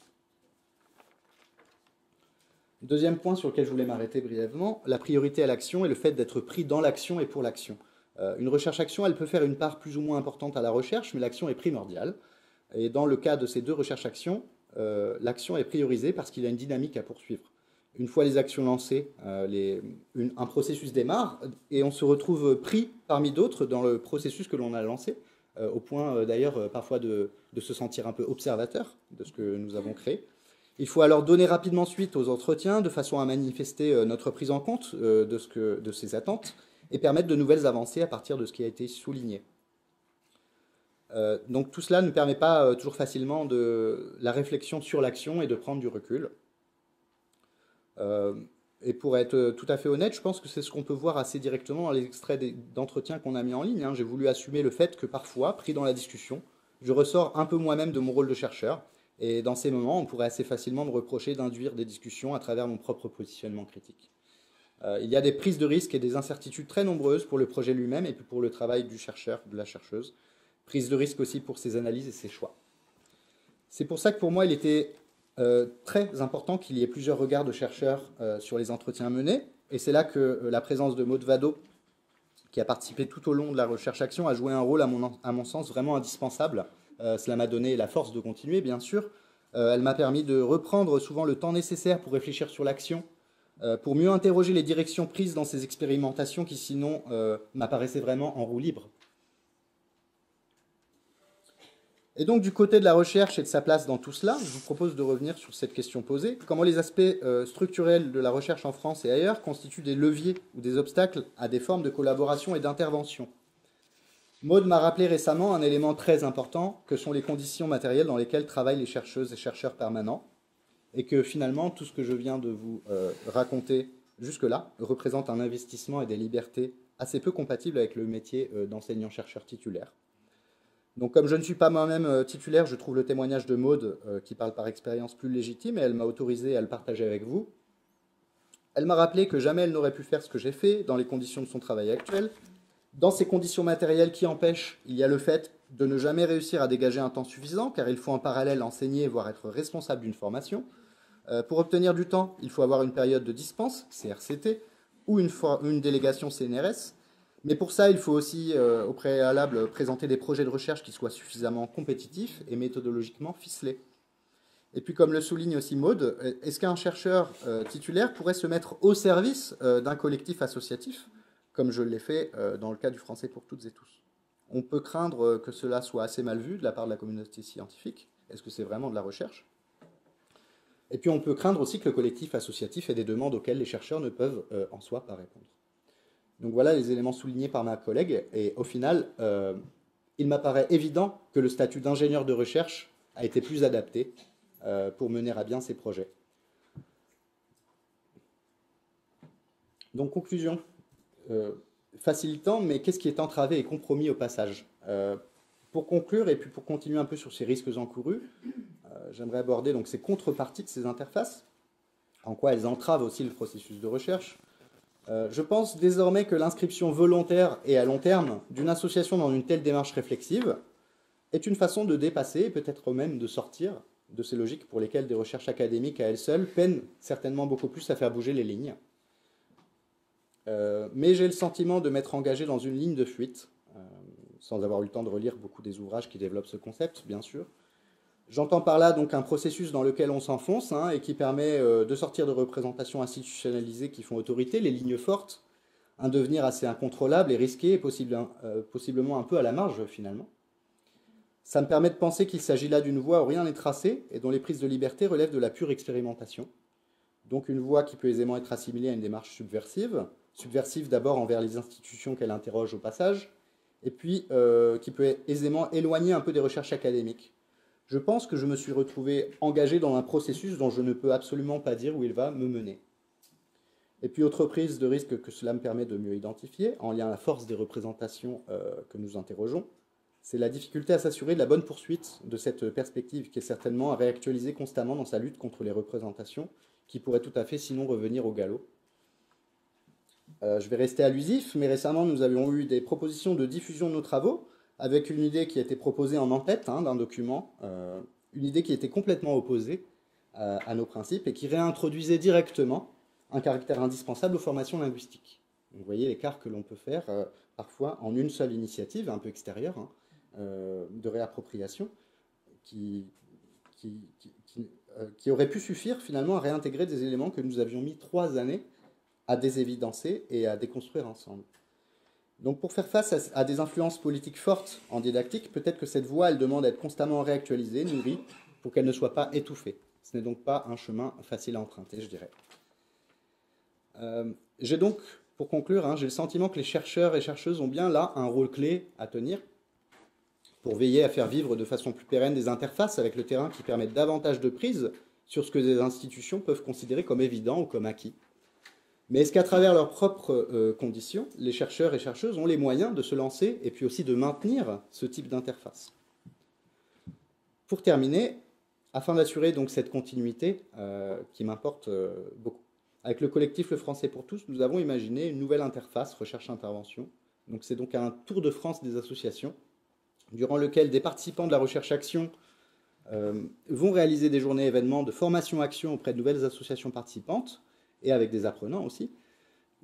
Deuxième point sur lequel je voulais m'arrêter brièvement, la priorité à l'action et le fait d'être pris dans l'action et pour l'action. Une recherche-action, elle peut faire une part plus ou moins importante à la recherche, mais l'action est primordiale. Et dans le cas de ces deux recherches-actions, l'action est priorisée parce qu'il y a une dynamique à poursuivre. Une fois les actions lancées, un processus démarre et on se retrouve pris parmi d'autres dans le processus que l'on a lancé, au point d'ailleurs parfois de se sentir un peu observateur de ce que nous avons créé. Il faut alors donner rapidement suite aux entretiens de façon à manifester notre prise en compte de ces attentes et permettre de nouvelles avancées à partir de ce qui a été souligné. Donc tout cela ne permet pas toujours facilement de la réflexion sur l'action et de prendre du recul. Et pour être tout à fait honnête, je pense que c'est ce qu'on peut voir assez directement dans les extraits d'entretiens qu'on a mis en ligne. J'ai voulu assumer le fait que parfois, pris dans la discussion, je ressors un peu moi-même de mon rôle de chercheur Et dans ces moments, on pourrait assez facilement me reprocher d'induire des discussions à travers mon propre positionnement critique. Il y a des prises de risques et des incertitudes très nombreuses pour le projet lui-même et puis pour le travail du chercheur, de la chercheuse. Prise de risque aussi pour ses analyses et ses choix. C'est pour ça que pour moi, il était très important qu'il y ait plusieurs regards de chercheurs sur les entretiens menés. Et c'est là que la présence de Maud Vado, qui a participé tout au long de la recherche-action, a joué un rôle, à mon sens, vraiment indispensable. Cela m'a donné la force de continuer, bien sûr. Elle m'a permis de reprendre souvent le temps nécessaire pour réfléchir sur l'action, pour mieux interroger les directions prises dans ces expérimentations qui, sinon, m'apparaissaient vraiment en roue libre. Et donc, du côté de la recherche et de sa place dans tout cela, je vous propose de revenir sur cette question posée. Comment les aspects structurels de la recherche en France et ailleurs constituent des leviers ou des obstacles à des formes de collaboration et d'intervention? Maud m'a rappelé récemment un élément très important, que sont les conditions matérielles dans lesquelles travaillent les chercheuses et chercheurs permanents, et que finalement, tout ce que je viens de vous raconter jusque-là représente un investissement et des libertés assez peu compatibles avec le métier d'enseignant-chercheur titulaire. Donc, comme je ne suis pas moi-même titulaire, je trouve le témoignage de Maud, qui parle par expérience, plus légitime, et elle m'a autorisé à le partager avec vous. Elle m'a rappelé que jamais elle n'aurait pu faire ce que j'ai fait dans les conditions de son travail actuel. Dans ces conditions matérielles qui empêchent, il y a le fait de ne jamais réussir à dégager un temps suffisant, car il faut en parallèle enseigner, voire être responsable d'une formation. Pour obtenir du temps, il faut avoir une période de dispense, CRCT, ou une délégation CNRS. Mais pour ça, il faut aussi, au préalable, présenter des projets de recherche qui soient suffisamment compétitifs et méthodologiquement ficelés. Et puis, comme le souligne aussi Maud, est-ce qu'un chercheur titulaire pourrait se mettre au service d'un collectif associatif, comme je l'ai fait dans le cas du Français pour toutes et tous? On peut craindre que cela soit assez mal vu de la part de la communauté scientifique. Est-ce que c'est vraiment de la recherche? Et puis, on peut craindre aussi que le collectif associatif ait des demandes auxquelles les chercheurs ne peuvent en soi pas répondre. Donc voilà les éléments soulignés par ma collègue. Et au final, il m'apparaît évident que le statut d'ingénieur de recherche a été plus adapté pour mener à bien ces projets. Donc, conclusion. Facilitant, mais qu'est-ce qui est entravé et compromis au passage? Pour conclure, et puis pour continuer un peu sur ces risques encourus, j'aimerais aborder donc ces contreparties de ces interfaces, en quoi elles entravent aussi le processus de recherche. Je pense désormais que l'inscription volontaire et à long terme d'une association dans une telle démarche réflexive est une façon de dépasser, et peut-être même de sortir de ces logiques pour lesquelles des recherches académiques à elles seules peinent certainement beaucoup plus à faire bouger les lignes. Mais j'ai le sentiment de m'être engagé dans une ligne de fuite, sans avoir eu le temps de relire beaucoup des ouvrages qui développent ce concept, bien sûr. J'entends par là donc un processus dans lequel on s'enfonce et qui permet de sortir de représentations institutionnalisées qui font autorité, les lignes fortes, un devenir assez incontrôlable et risqué, et possiblement un peu à la marge finalement. Ça me permet de penser qu'il s'agit là d'une voie où rien n'est tracé et dont les prises de liberté relèvent de la pure expérimentation. Donc une voie qui peut aisément être assimilée à une démarche subversive d'abord envers les institutions qu'elle interroge au passage, et puis qui peut aisément éloigner un peu des recherches académiques. Je pense que je me suis retrouvé engagé dans un processus dont je ne peux absolument pas dire où il va me mener. Et puis autre prise de risque que cela me permet de mieux identifier, en lien à la force des représentations que nous interrogeons, c'est la difficulté à s'assurer de la bonne poursuite de cette perspective qui est certainement à réactualiser constamment dans sa lutte contre les représentations, qui pourrait tout à fait sinon revenir au galop. Je vais rester allusif, mais récemment nous avions eu des propositions de diffusion de nos travaux, avec une idée qui a été proposée en en-tête d'un document, une idée qui était complètement opposée à nos principes et qui réintroduisait directement un caractère indispensable aux formations linguistiques. Vous voyez l'écart que l'on peut faire parfois en une seule initiative, un peu extérieure, de réappropriation, qui aurait pu suffire finalement à réintégrer des éléments que nous avions mis 3 années à désévidencer et à déconstruire ensemble. Donc pour faire face à des influences politiques fortes en didactique, peut-être que cette voie, elle demande à être constamment réactualisée, nourrie, pour qu'elle ne soit pas étouffée. Ce n'est donc pas un chemin facile à emprunter, je dirais. J'ai donc, pour conclure, j'ai le sentiment que les chercheurs et chercheuses ont bien là un rôle clé à tenir pour veiller à faire vivre de façon plus pérenne des interfaces avec le terrain qui permettent davantage de prise sur ce que des institutions peuvent considérer comme évident ou comme acquis. Mais est-ce qu'à travers leurs propres conditions, les chercheurs et chercheuses ont les moyens de se lancer et puis aussi de maintenir ce type d'interface? Pour terminer, afin d'assurer donc cette continuité qui m'importe beaucoup. Avec le collectif Le Français pour tous, nous avons imaginé une nouvelle interface recherche-intervention. Donc c'est donc un tour de France des associations, durant lequel des participants de la recherche-action vont réaliser des journées événements de formation-action auprès de nouvelles associations participantes, et avec des apprenants aussi.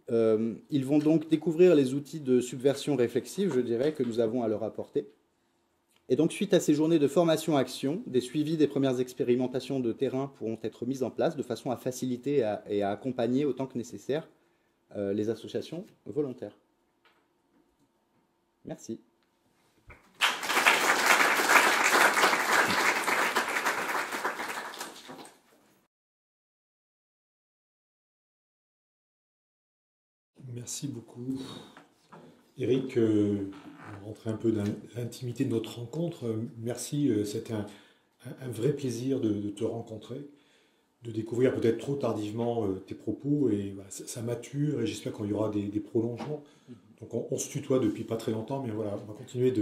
Ils vont donc découvrir les outils de subversion réflexive, je dirais, que nous avons à leur apporter. Et donc, suite à ces journées de formation-action, des suivis des premières expérimentations de terrain pourront être mises en place de façon à faciliter et à accompagner autant que nécessaire les associations volontaires. Merci. Merci beaucoup. Eric, on rentrait un peu dans l'intimité de notre rencontre. Merci, c'était un vrai plaisir de te rencontrer, de découvrir peut-être trop tardivement tes propos, et voilà, ça mature, et j'espère qu'il y aura des prolongements. Donc on se tutoie depuis pas très longtemps, mais voilà, on va continuer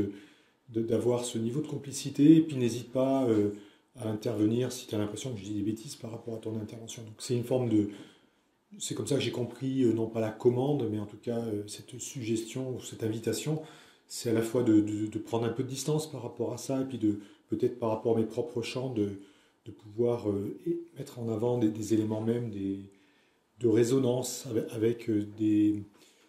d'avoir ce niveau de complicité, et puis n'hésite pas à intervenir si tu as l'impression que je dis des bêtises par rapport à ton intervention. Donc c'est une forme de... C'est comme ça que j'ai compris, non pas la commande, mais en tout cas cette suggestion ou cette invitation, c'est à la fois de prendre un peu de distance par rapport à ça, et puis peut-être par rapport à mes propres champs, de pouvoir mettre en avant des éléments même de résonance avec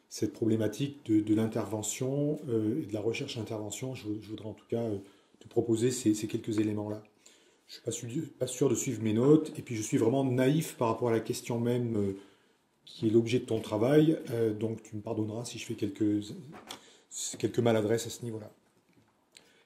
cette problématique de l'intervention et de la recherche-intervention. Je voudrais en tout cas te proposer ces quelques éléments-là. Je ne suis pas sûr de suivre mes notes, et puis je suis vraiment naïf par rapport à la question même qui est l'objet de ton travail, donc tu me pardonneras si je fais quelques maladresses à ce niveau-là.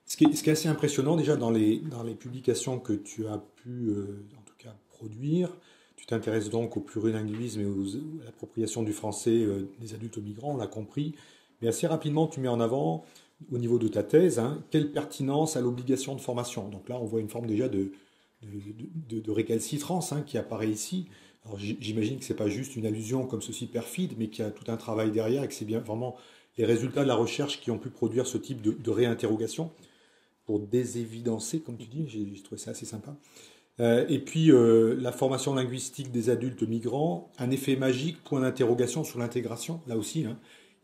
Ce qui est assez impressionnant déjà dans les publications que tu as pu en tout cas produire, tu t'intéresses donc au plurilinguisme et à l'appropriation du français des adultes migrants, on l'a compris, mais assez rapidement tu mets en avant, au niveau de ta thèse, quelle pertinence à l'obligation de formation. Donc là on voit une forme déjà de récalcitrance qui apparaît ici. Alors j'imagine que ce n'est pas juste une allusion comme ceci perfide, mais qu'il y a tout un travail derrière, et que c'est bien vraiment les résultats de la recherche qui ont pu produire ce type de réinterrogation pour désévidencer, comme tu dis. J'ai trouvé ça assez sympa. Et puis la formation linguistique des adultes migrants, un effet magique, point d'interrogation sur l'intégration. Là aussi,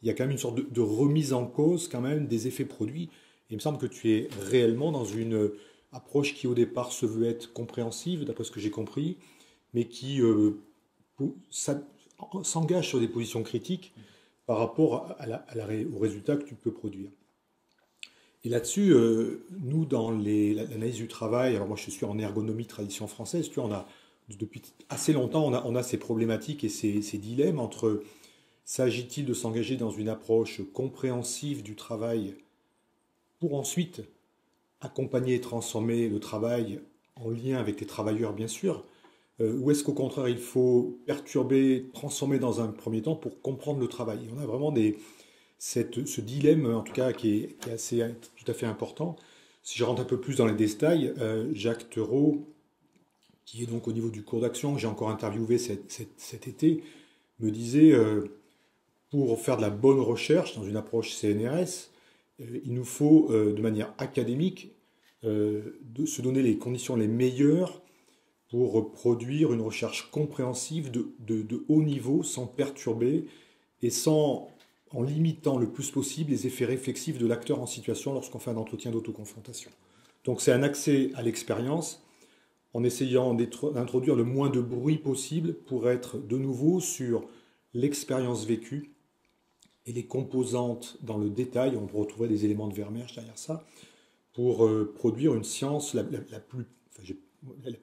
il y a quand même une sorte de remise en cause quand même des effets produits. Et il me semble que tu es réellement dans une approche qui au départ se veut être compréhensive, d'après ce que j'ai compris, mais qui s'engage sur des positions critiques par rapport au résultat que tu peux produire. Et là-dessus, nous, dans l'analyse du travail, alors moi je suis en ergonomie tradition française, tu vois, depuis assez longtemps, on a ces problématiques et ces dilemmes entre s'agit-il de s'engager dans une approche compréhensive du travail pour ensuite accompagner et transformer le travail en lien avec les travailleurs, bien sûr, ou est-ce qu'au contraire, il faut perturber, transformer dans un premier temps pour comprendre le travail. Et on a vraiment ce dilemme, en tout cas, qui est assez, tout à fait important. Si je rentre un peu plus dans les détails, Jacques Theroux, qui est donc au niveau du cours d'action, que j'ai encore interviewé cet été, me disait, pour faire de la bonne recherche dans une approche CNRS, il nous faut, de manière académique, se donner les conditions les meilleures pour produire une recherche compréhensive de haut niveau, sans perturber et en limitant le plus possible les effets réflexifs de l'acteur en situation lorsqu'on fait un entretien d'autoconfrontation. Donc c'est un accès à l'expérience en essayant d'introduire le moins de bruit possible pour être de nouveau sur l'expérience vécue et les composantes dans le détail. On peut retrouver des éléments de Vermeersch derrière ça pour produire une science la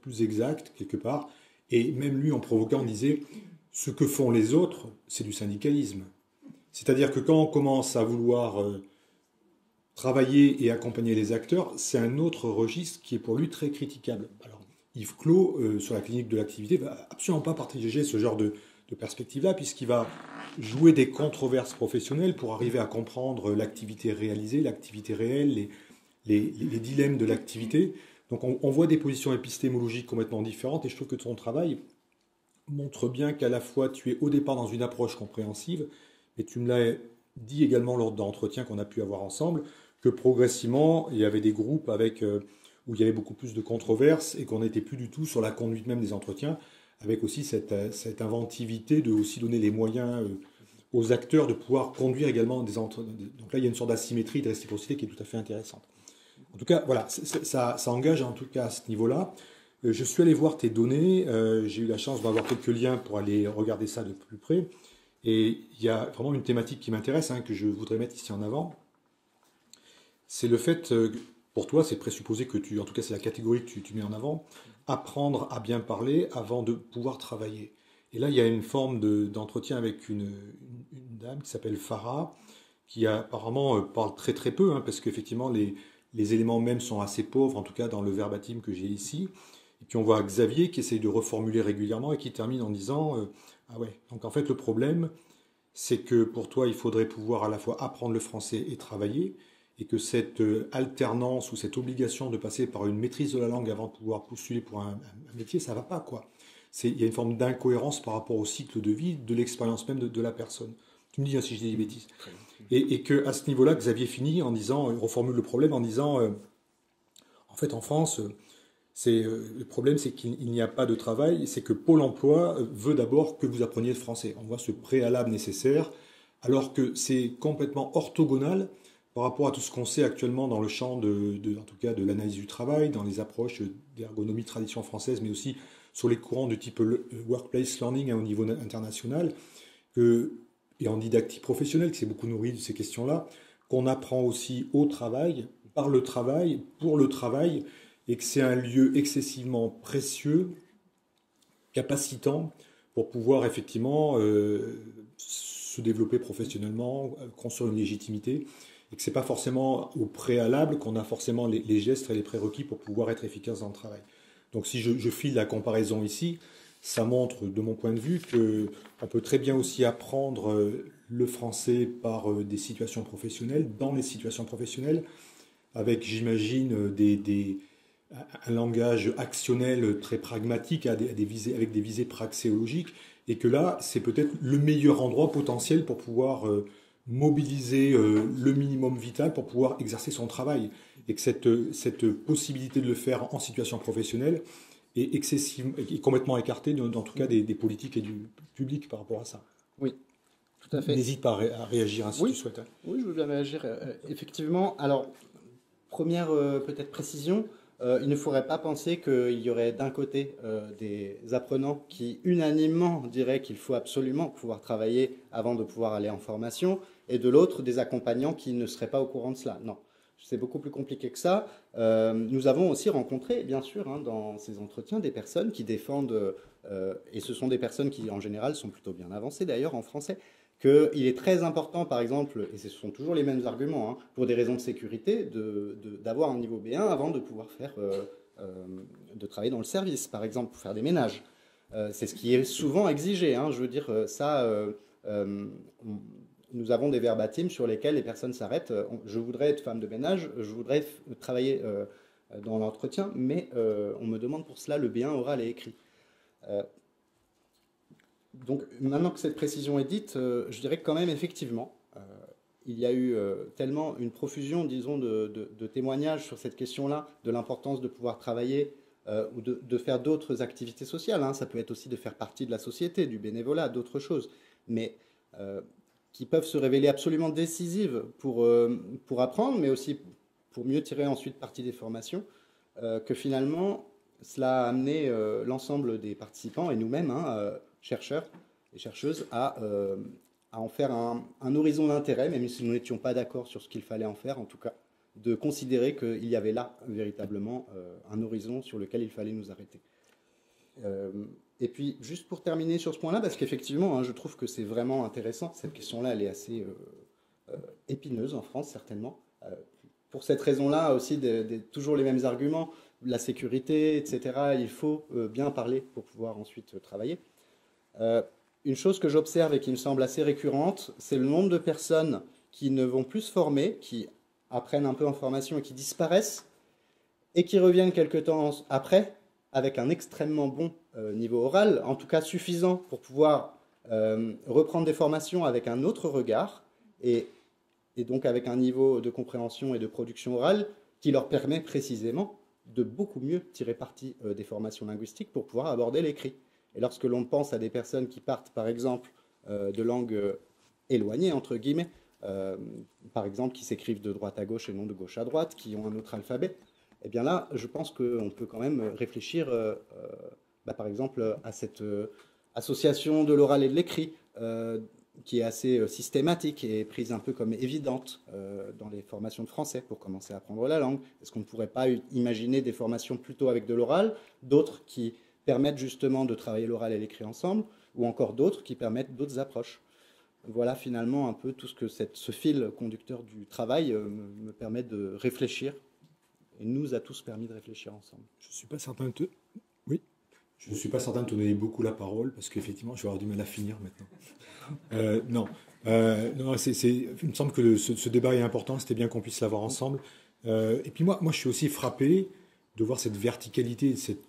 plus exacte, quelque part. Et même lui, en provoquant, disait « ce que font les autres, c'est du syndicalisme ». C'est-à-dire que quand on commence à vouloir travailler et accompagner les acteurs, c'est un autre registre qui est pour lui très critiquable. Alors, Yves Clos, sur la clinique de l'activité, ne va absolument pas partager ce genre de perspective-là, puisqu'il va jouer des controverses professionnelles pour arriver à comprendre l'activité réalisée, l'activité réelle, les dilemmes de l'activité. Donc on voit des positions épistémologiques complètement différentes, et je trouve que ton travail montre bien qu'à la fois tu es au départ dans une approche compréhensive, et tu me l'as dit également lors d'entretiens qu'on a pu avoir ensemble, que progressivement il y avait des groupes avec où il y avait beaucoup plus de controverses et qu'on n'était plus du tout sur la conduite même des entretiens, avec aussi cette inventivité de aussi donner les moyens aux acteurs de pouvoir conduire également des entretiens. Donc là, il y a une sorte d'asymétrie, de réciprocité qui est tout à fait intéressante. En tout cas, voilà, ça engage en tout cas à ce niveau-là. Je suis allé voir tes données, j'ai eu la chance d'avoir quelques liens pour aller regarder ça de plus près. Et il y a vraiment une thématique qui m'intéresse, que je voudrais mettre ici en avant. C'est le fait, pour toi, c'est présupposé que en tout cas c'est la catégorie que tu mets en avant, apprendre à bien parler avant de pouvoir travailler. Et là, il y a une forme d'entretien avec une dame qui s'appelle Farah, qui apparemment parle très très peu, parce qu'effectivement les éléments même sont assez pauvres, en tout cas dans le verbatim que j'ai ici. Et puis on voit Xavier qui essaye de reformuler régulièrement et qui termine en disant ah ouais, donc en fait le problème c'est que pour toi il faudrait pouvoir à la fois apprendre le français et travailler, et que cette alternance ou cette obligation de passer par une maîtrise de la langue avant de pouvoir postuler pour un métier, ça va pas quoi. Il y a une forme d'incohérence par rapport au cycle de vie, de l'expérience même de la personne. Tu me dis si je dis des bêtises. Et que à ce niveau-là, Xavier finit en disant, il reformule le problème en disant, en fait en France, le problème c'est qu'il n'y a pas de travail, c'est que Pôle emploi veut d'abord que vous appreniez le français. On voit ce préalable nécessaire, alors que c'est complètement orthogonal par rapport à tout ce qu'on sait actuellement dans le champ en tout cas de l'analyse du travail, dans les approches d'ergonomie tradition française, mais aussi sur les courants de type workplace learning au niveau international, et en didactique professionnelle, qui s'est beaucoup nourri de ces questions-là, qu'on apprend aussi au travail, par le travail, pour le travail, et que c'est un lieu excessivement précieux, capacitant, pour pouvoir effectivement se développer professionnellement, construire une légitimité, et que ce n'est pas forcément au préalable qu'on a forcément les gestes et les prérequis pour pouvoir être efficace dans le travail. Donc si je file la comparaison ici, ça montre, de mon point de vue, qu'on peut très bien aussi apprendre le français par des situations professionnelles, dans les situations professionnelles, avec, j'imagine, un langage actionnel très pragmatique, avec des visées praxéologiques, et que là, c'est peut-être le meilleur endroit potentiel pour pouvoir mobiliser le minimum vital pour pouvoir exercer son travail. Et que cette possibilité de le faire en situation professionnelle est complètement écartée, en tout cas des politiques et du public par rapport à ça. Oui, tout à fait. N'hésite pas à réagir si tu souhaites. Oui, je veux bien réagir. Effectivement, alors, première peut-être précision, il ne faudrait pas penser qu'il y aurait d'un côté des apprenants qui unanimement diraient qu'il faut absolument pouvoir travailler avant de pouvoir aller en formation, et de l'autre des accompagnants qui ne seraient pas au courant de cela. Non, c'est beaucoup plus compliqué que ça. Nous avons aussi rencontré, bien sûr, dans ces entretiens, des personnes qui défendent, et ce sont des personnes qui en général sont plutôt bien avancées d'ailleurs en français, qu'il est très important, par exemple, et ce sont toujours les mêmes arguments, pour des raisons de sécurité, d'avoir un niveau B1 avant de pouvoir de travailler dans le service, par exemple, pour faire des ménages. C'est ce qui est souvent exigé. Je veux dire, nous avons des verbatims sur lesquels les personnes s'arrêtent. Je voudrais être femme de ménage, je voudrais travailler dans l'entretien, mais on me demande pour cela le B1 oral et écrit. Donc maintenant que cette précision est dite, je dirais que quand même effectivement, il y a eu tellement une profusion, disons, de témoignages sur cette question-là, de l'importance de pouvoir travailler ou de faire d'autres activités sociales. Ça peut être aussi de faire partie de la société, du bénévolat, d'autres choses, mais qui peuvent se révéler absolument décisives pour apprendre, mais aussi pour mieux tirer ensuite parti des formations, que finalement cela a amené l'ensemble des participants et nous-mêmes, chercheurs et chercheuses, à en faire un horizon d'intérêt, même si nous n'étions pas d'accord sur ce qu'il fallait en faire, en tout cas, de considérer qu'il y avait là véritablement un horizon sur lequel il fallait nous arrêter. Et puis, juste pour terminer sur ce point-là, parce qu'effectivement, je trouve que c'est vraiment intéressant, cette question-là, elle est assez épineuse en France, certainement. Pour cette raison-là, aussi, toujours les mêmes arguments, la sécurité, etc., il faut bien parler pour pouvoir ensuite travailler. Une chose que j'observe et qui me semble assez récurrente, c'est le nombre de personnes qui ne vont plus se former, qui apprennent un peu en formation et qui disparaissent, et qui reviennent quelque temps après avec un extrêmement bon niveau oral, en tout cas suffisant pour pouvoir reprendre des formations avec un autre regard, et donc avec un niveau de compréhension et de production orale qui leur permet précisément de beaucoup mieux tirer parti des formations linguistiques pour pouvoir aborder l'écrit. Et lorsque l'on pense à des personnes qui partent, par exemple, de langues éloignées, entre guillemets, par exemple, qui s'écrivent de droite à gauche et non de gauche à droite, qui ont un autre alphabet, eh bien là, je pense qu'on peut quand même réfléchir, par exemple, à cette association de l'oral et de l'écrit, qui est assez systématique et prise un peu comme évidente dans les formations de français pour commencer à apprendre la langue. Est-ce qu'on ne pourrait pas imaginer des formations plutôt avec de l'oral, d'autres qui permettent justement de travailler l'oral et l'écrit ensemble, ou encore d'autres qui permettent d'autres approches? Voilà finalement un peu tout ce que ce fil conducteur du travail me permet de réfléchir et nous a tous permis de réfléchir ensemble. Je ne suis pas certain de Oui. Je ne suis pas certain de te donner beaucoup la parole, parce qu'effectivement, je vais avoir du mal à finir maintenant. Non, il me semble que ce débat est important, c'était bien qu'on puisse l'avoir ensemble. Et puis moi, je suis aussi frappé de voir cette verticalité, cette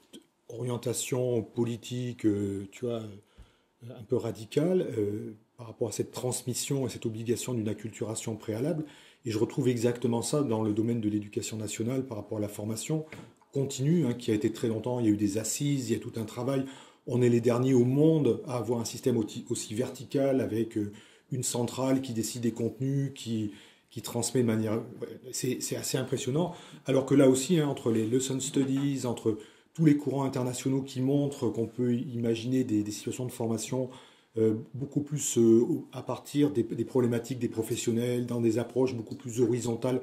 orientation politique, tu vois, un peu radicale, par rapport à cette transmission et cette obligation d'une acculturation préalable. Et je retrouve exactement ça dans le domaine de l'éducation nationale par rapport à la formation continue, qui a été très longtemps, il y a eu des assises, il y a tout un travail. On est les derniers au monde à avoir un système aussi vertical, avec une centrale qui décide des contenus, qui transmet de manière... C'est assez impressionnant. Alors que là aussi, entre les lesson studies, entre tous les courants internationaux qui montrent qu'on peut imaginer des situations de formation beaucoup plus à partir des problématiques des professionnels, dans des approches beaucoup plus horizontales.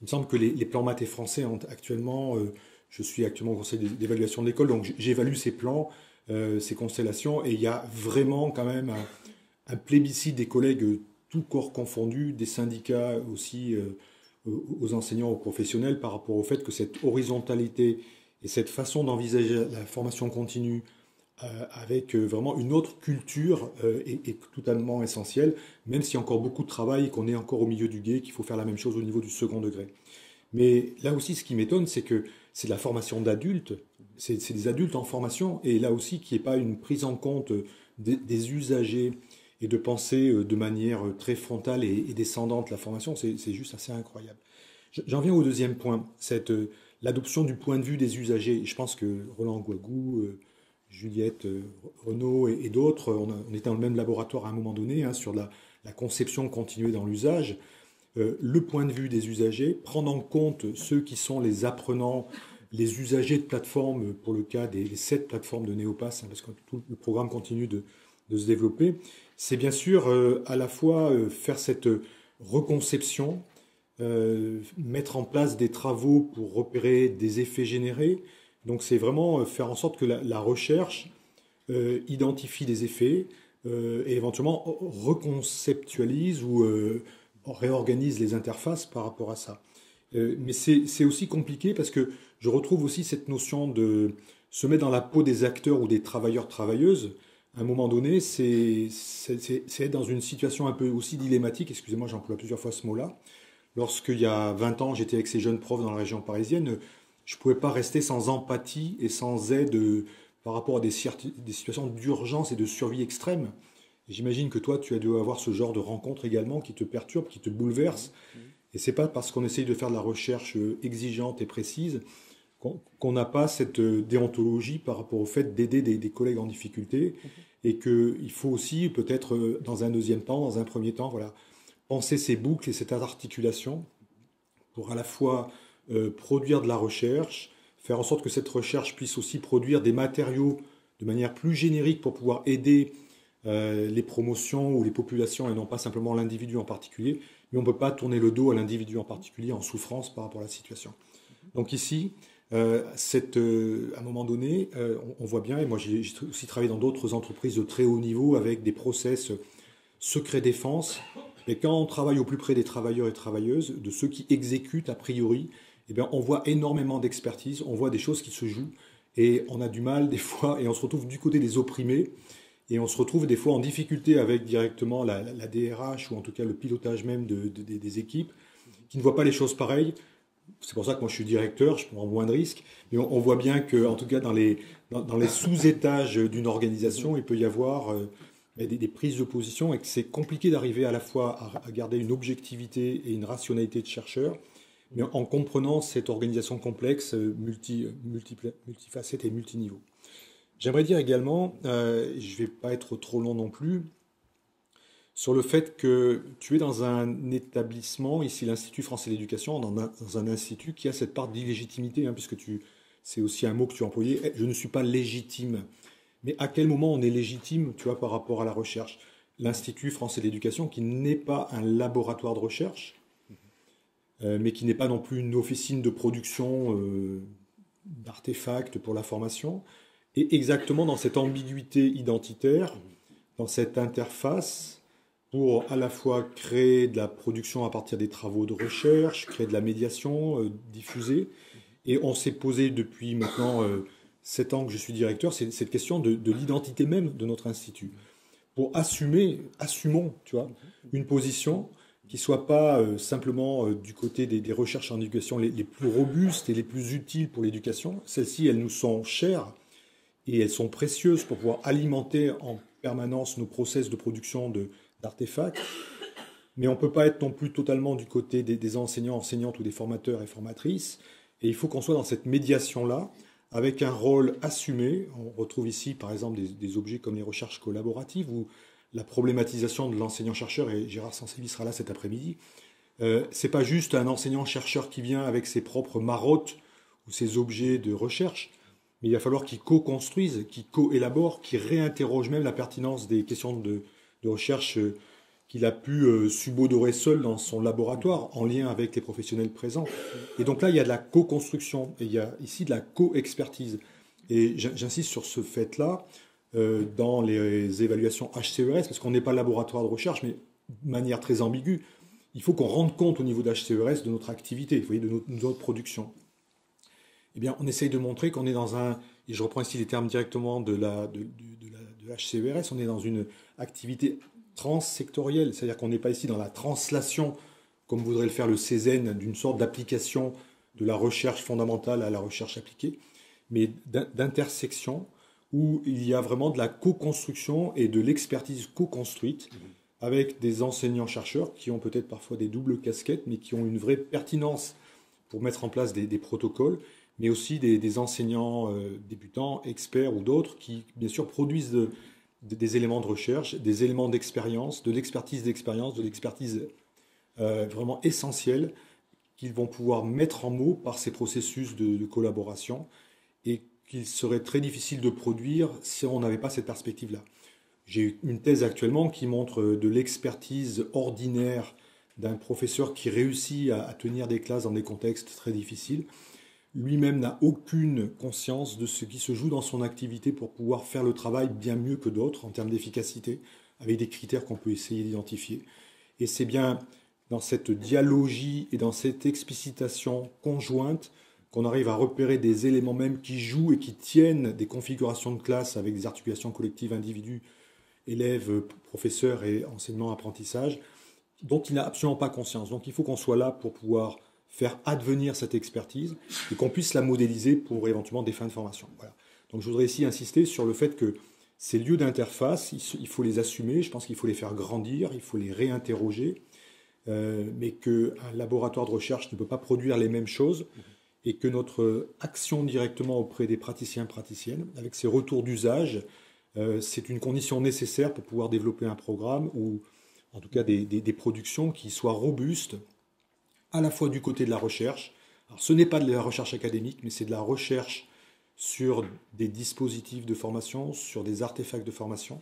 Il me semble que les plans maths et français ont actuellement... je suis actuellement au conseil d'évaluation de l'école, donc j'évalue ces plans, ces constellations, et il y a vraiment quand même un plébiscite des collègues, tout corps confondus, des syndicats aussi, aux enseignants, aux professionnels, par rapport au fait que cette horizontalité et cette façon d'envisager la formation continue avec vraiment une autre culture est totalement essentielle, même s'il y a encore beaucoup de travail et qu'on est encore au milieu du gué, qu'il faut faire la même chose au niveau du second degré. Mais là aussi, ce qui m'étonne, c'est que c'est de la formation d'adultes, c'est des adultes en formation, et là aussi qu'il n'y ait pas une prise en compte des usagers et de penser de manière très frontale et descendante la formation, c'est juste assez incroyable. J'en viens au deuxième point, l'adoption du point de vue des usagers. Je pense que Roland Guagou, Juliette Renaud et d'autres, on était dans le même laboratoire à un moment donné, sur la conception continuée dans l'usage. Le point de vue des usagers, prendre en compte ceux qui sont les apprenants, les usagers de plateformes, pour le cas des 7 plateformes de Néopass, parce que tout le programme continue de se développer. C'est bien sûr à la fois faire cette reconception, mettre en place des travaux pour repérer des effets générés. Donc c'est vraiment faire en sorte que la recherche identifie des effets et éventuellement reconceptualise ou on réorganise les interfaces par rapport à ça. Mais c'est aussi compliqué parce que je retrouve aussi cette notion de se mettre dans la peau des acteurs ou des travailleurs-travailleuses. À un moment donné, c'est être dans une situation un peu aussi dilemmatique, excusez-moi, j'emploie plusieurs fois ce mot-là. Lorsqu'il y a 20 ans, j'étais avec ces jeunes profs dans la région parisienne, je ne pouvais pas rester sans empathie et sans aide par rapport à des situations d'urgence et de survie extrême. J'imagine que toi, tu as dû avoir ce genre de rencontres également qui te perturbent, qui te bouleversent. Et ce n'est pas parce qu'on essaye de faire de la recherche exigeante et précise qu'on n'a pas cette déontologie par rapport au fait d'aider des collègues en difficulté. Et qu'il faut aussi, peut-être dans un deuxième temps, dans un premier temps, voilà, penser ces boucles et cette articulation pour à la fois produire de la recherche, faire en sorte que cette recherche puisse aussi produire des matériaux de manière plus générique pour pouvoir aider les promotions ou les populations et non pas simplement l'individu en particulier, mais on ne peut pas tourner le dos à l'individu en particulier en souffrance par rapport à la situation. Donc ici, à un moment donné, on voit bien, et moi j'ai aussi travaillé dans d'autres entreprises de très haut niveau avec des process secret défense, mais quand on travaille au plus près des travailleurs et travailleuses, de ceux qui exécutent a priori, eh bien, on voit énormément d'expertise, on voit des choses qui se jouent, et on a du mal des fois, et on se retrouve du côté des opprimés, et on se retrouve des fois en difficulté avec directement la DRH, ou en tout cas le pilotage même des équipes, qui ne voient pas les choses pareilles. C'est pour ça que moi je suis directeur, je prends moins de risques, mais on voit bien que, en tout cas dans les sous-étages d'une organisation, il peut y avoir des prises de position et que c'est compliqué d'arriver à la fois à garder une objectivité et une rationalité de chercheur, mais en comprenant cette organisation complexe, multifacette et multiniveau. J'aimerais dire également, je ne vais pas être trop long non plus, sur le fait que tu es dans un établissement, ici l'Institut français de l'éducation, dans un institut qui a cette part d'illégitimité, hein, puisque c'est aussi un mot que tu as employé, je ne suis pas légitime. Mais à quel moment on est légitime, tu vois, par rapport à la recherche? L'Institut français de l'éducation, qui n'est pas un laboratoire de recherche, mais qui n'est pas non plus une officine de production d'artefacts pour la formation, et exactement dans cette ambiguïté identitaire, dans cette interface, pour à la fois créer de la production à partir des travaux de recherche, créer de la médiation diffusée. Et on s'est posé depuis maintenant 7 ans que je suis directeur, c'est cette question de l'identité même de notre institut. Pour assumons, tu vois, une position qui ne soit pas simplement du côté des recherches en éducation les plus robustes et les plus utiles pour l'éducation. Celles-ci, elles nous sont chères et elles sont précieuses pour pouvoir alimenter en permanence nos process de production d'artefacts. Mais on ne peut pas être non plus totalement du côté des enseignants, enseignantes ou des formateurs et formatrices. Et il faut qu'on soit dans cette médiation-là, avec un rôle assumé. On retrouve ici, par exemple, des objets comme les recherches collaboratives ou la problématisation de l'enseignant-chercheur, et Gérard Sansévi sera là cet après-midi. C'est pas juste un enseignant-chercheur qui vient avec ses propres marottes ou ses objets de recherche, mais il va falloir qu'il co-construise, qu'il co-élabore, qu'il réinterroge même la pertinence des questions de recherche qu'il a pu subodorer seul dans son laboratoire, en lien avec les professionnels présents. Et donc là, il y a de la co-construction, et il y a ici de la co-expertise. Et j'insiste sur ce fait-là dans les évaluations HCERS, parce qu'on n'est pas laboratoire de recherche, mais de manière très ambiguë. Il faut qu'on rende compte au niveau d'HCERS de notre activité, vous voyez, de notre production. Eh bien, on essaye de montrer qu'on est dans un, et je reprends ici les termes directement de HCERS, on est dans une activité transsectorielle, c'est-à-dire qu'on n'est pas ici dans la translation, comme voudrait le faire le CESEN, d'une sorte d'application de la recherche fondamentale à la recherche appliquée, mais d'intersection, où il y a vraiment de la co-construction et de l'expertise co-construite avec des enseignants-chercheurs qui ont peut-être parfois des doubles casquettes, mais qui ont une vraie pertinence pour mettre en place des protocoles, mais aussi des enseignants débutants, experts ou d'autres qui, bien sûr, produisent des éléments de recherche, des éléments d'expérience, de l'expertise d'expérience, de l'expertise vraiment essentielle qu'ils vont pouvoir mettre en mots par ces processus de collaboration et qu'il serait très difficile de produire si on n'avait pas cette perspective-là. J'ai une thèse actuellement qui montre de l'expertise ordinaire d'un professeur qui réussit à tenir des classes dans des contextes très difficiles. Lui-même n'a aucune conscience de ce qui se joue dans son activité pour pouvoir faire le travail bien mieux que d'autres en termes d'efficacité, avec des critères qu'on peut essayer d'identifier. Et c'est bien dans cette dialogie et dans cette explicitation conjointe qu'on arrive à repérer des éléments même qui jouent et qui tiennent des configurations de classe avec des articulations collectives individus, élèves, professeurs et enseignement-apprentissage, dont il n'a absolument pas conscience. Donc il faut qu'on soit là pour pouvoir faire advenir cette expertise et qu'on puisse la modéliser pour éventuellement des fins de formation. Voilà. Donc je voudrais ici insister sur le fait que ces lieux d'interface, il faut les assumer, je pense qu'il faut les faire grandir, il faut les réinterroger, mais qu'un laboratoire de recherche ne peut pas produire les mêmes choses et que notre action directement auprès des praticiens-praticiennes, avec ces retours d'usage, c'est une condition nécessaire pour pouvoir développer un programme ou en tout cas des productions qui soient robustes, à la fois du côté de la recherche. Alors, ce n'est pas de la recherche académique, mais c'est de la recherche sur des dispositifs de formation, sur des artefacts de formation,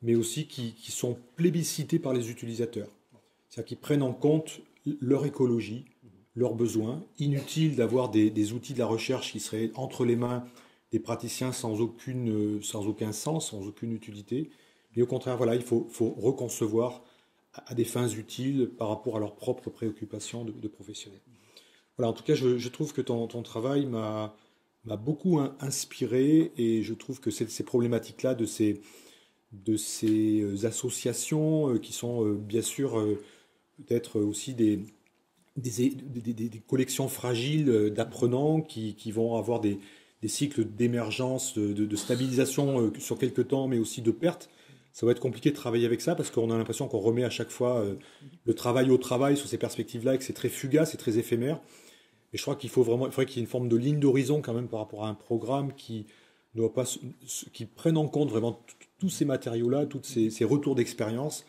mais aussi qui sont plébiscités par les utilisateurs. C'est-à-dire qu'ils prennent en compte leur écologie, leurs besoins. Inutile d'avoir des outils de la recherche qui seraient entre les mains des praticiens sans aucun sens, sans aucune utilité. Mais au contraire, voilà, il faut reconcevoir à des fins utiles par rapport à leurs propres préoccupations de professionnels. Voilà, en tout cas, je trouve que ton travail m'a beaucoup inspiré et je trouve que ces problématiques-là de ces associations qui sont bien sûr peut-être aussi des collections fragiles d'apprenants qui vont avoir des cycles d'émergence, de stabilisation sur quelques temps, mais aussi de perte. Ça va être compliqué de travailler avec ça parce qu'on a l'impression qu'on remet à chaque fois le travail au travail sur ces perspectives-là et que c'est très fugace et très éphémère. Et je crois qu'il faudrait qu'il y ait une forme de ligne d'horizon quand même par rapport à un programme qui prenne en compte vraiment tous ces matériaux-là, tous ces retours d'expérience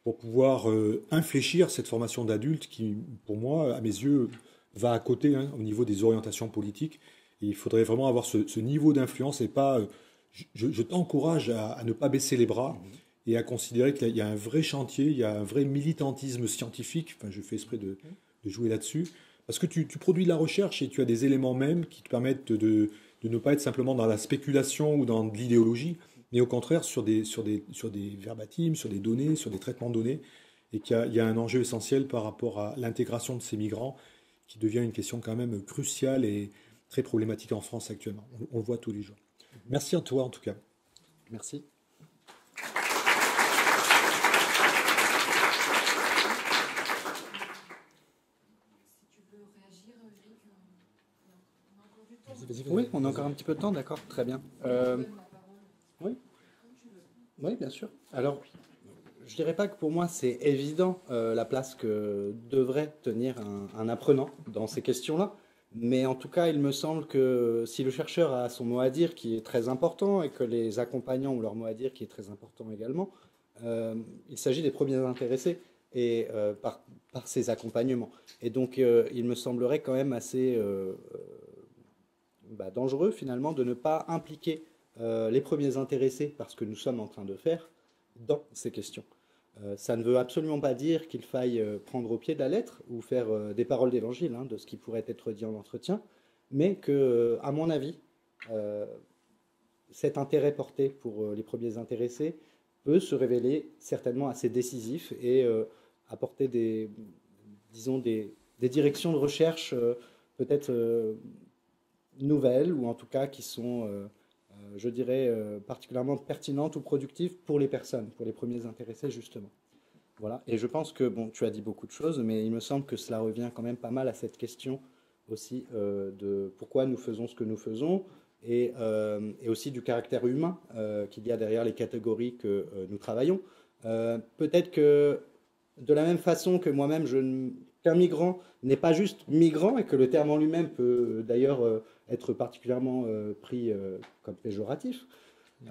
pour pouvoir infléchir cette formation d'adultes qui, pour moi, à mes yeux, va à côté au niveau des orientations politiques. Et il faudrait vraiment avoir ce niveau d'influence et pas... je t'encourage à ne pas baisser les bras et à considérer qu'il y a un vrai chantier, il y a un vrai militantisme scientifique. Enfin, je fais exprès de jouer là-dessus. Parce que tu produis de la recherche et tu as des éléments même qui te permettent de ne pas être simplement dans la spéculation ou dans de l'idéologie, mais au contraire sur des verbatims, sur des données, sur des traitements de données, et qu'il y a un enjeu essentiel par rapport à l'intégration de ces migrants, qui devient une question quand même cruciale et très problématique en France actuellement. On le voit tous les jours. Merci à toi en tout cas. Merci. Oui, on a encore un petit peu de temps, d'accord, très bien. Oui. Oui, bien sûr. Alors, je dirais pas que pour moi c'est évident la place que devrait tenir un apprenant dans ces questions-là, mais en tout cas, il me semble que si le chercheur a son mot à dire qui est très important et que les accompagnants ont leur mot à dire qui est très important également, il s'agit des premiers intéressés et par ces accompagnements. Et donc, il me semblerait quand même assez dangereux finalement de ne pas impliquer les premiers intéressés par ce que nous sommes en train de faire dans ces questions. Ça ne veut absolument pas dire qu'il faille prendre au pied de la lettre ou faire des paroles d'évangile de ce qui pourrait être dit en entretien, mais que, à mon avis, cet intérêt porté pour les premiers intéressés peut se révéler certainement assez décisif et apporter des directions de recherche peut-être nouvelles ou en tout cas qui sont, je dirais, particulièrement pertinentes ou productives pour les personnes, pour les premiers intéressés justement. Voilà. Et je pense que, bon, tu as dit beaucoup de choses, mais il me semble que cela revient quand même pas mal à cette question aussi de pourquoi nous faisons ce que nous faisons et aussi du caractère humain qu'il y a derrière les catégories que nous travaillons. Peut-être que de la même façon que moi-même, qu'un migrant n'est pas juste migrant et que le terme en lui-même peut d'ailleurs être particulièrement pris comme péjoratif.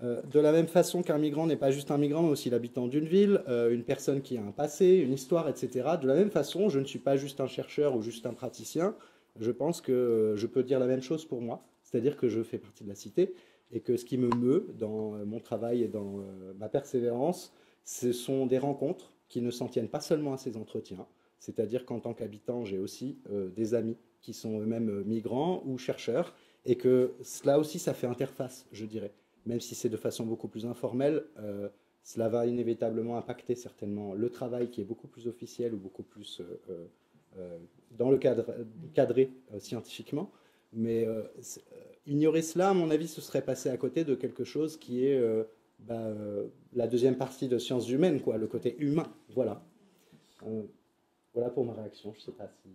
De la même façon qu'un migrant n'est pas juste un migrant, mais aussi l'habitant d'une ville, une personne qui a un passé, une histoire, etc. De la même façon, je ne suis pas juste un chercheur ou juste un praticien. Je pense que je peux dire la même chose pour moi, c'est-à-dire que je fais partie de la cité et que ce qui me meut dans mon travail et dans ma persévérance, ce sont des rencontres qui ne s'en tiennent pas seulement à ces entretiens, c'est-à-dire qu'en tant qu'habitant, j'ai aussi des amis qui sont eux-mêmes migrants ou chercheurs, et que cela aussi, ça fait interface, je dirais. Même si c'est de façon beaucoup plus informelle, cela va inévitablement impacter certainement le travail qui est beaucoup plus officiel ou beaucoup plus dans le cadré scientifiquement. Mais ignorer cela, à mon avis, ce serait passer à côté de quelque chose qui est la deuxième partie de sciences humaines, quoi, le côté humain. Voilà. Voilà pour ma réaction. Je ne sais pas si...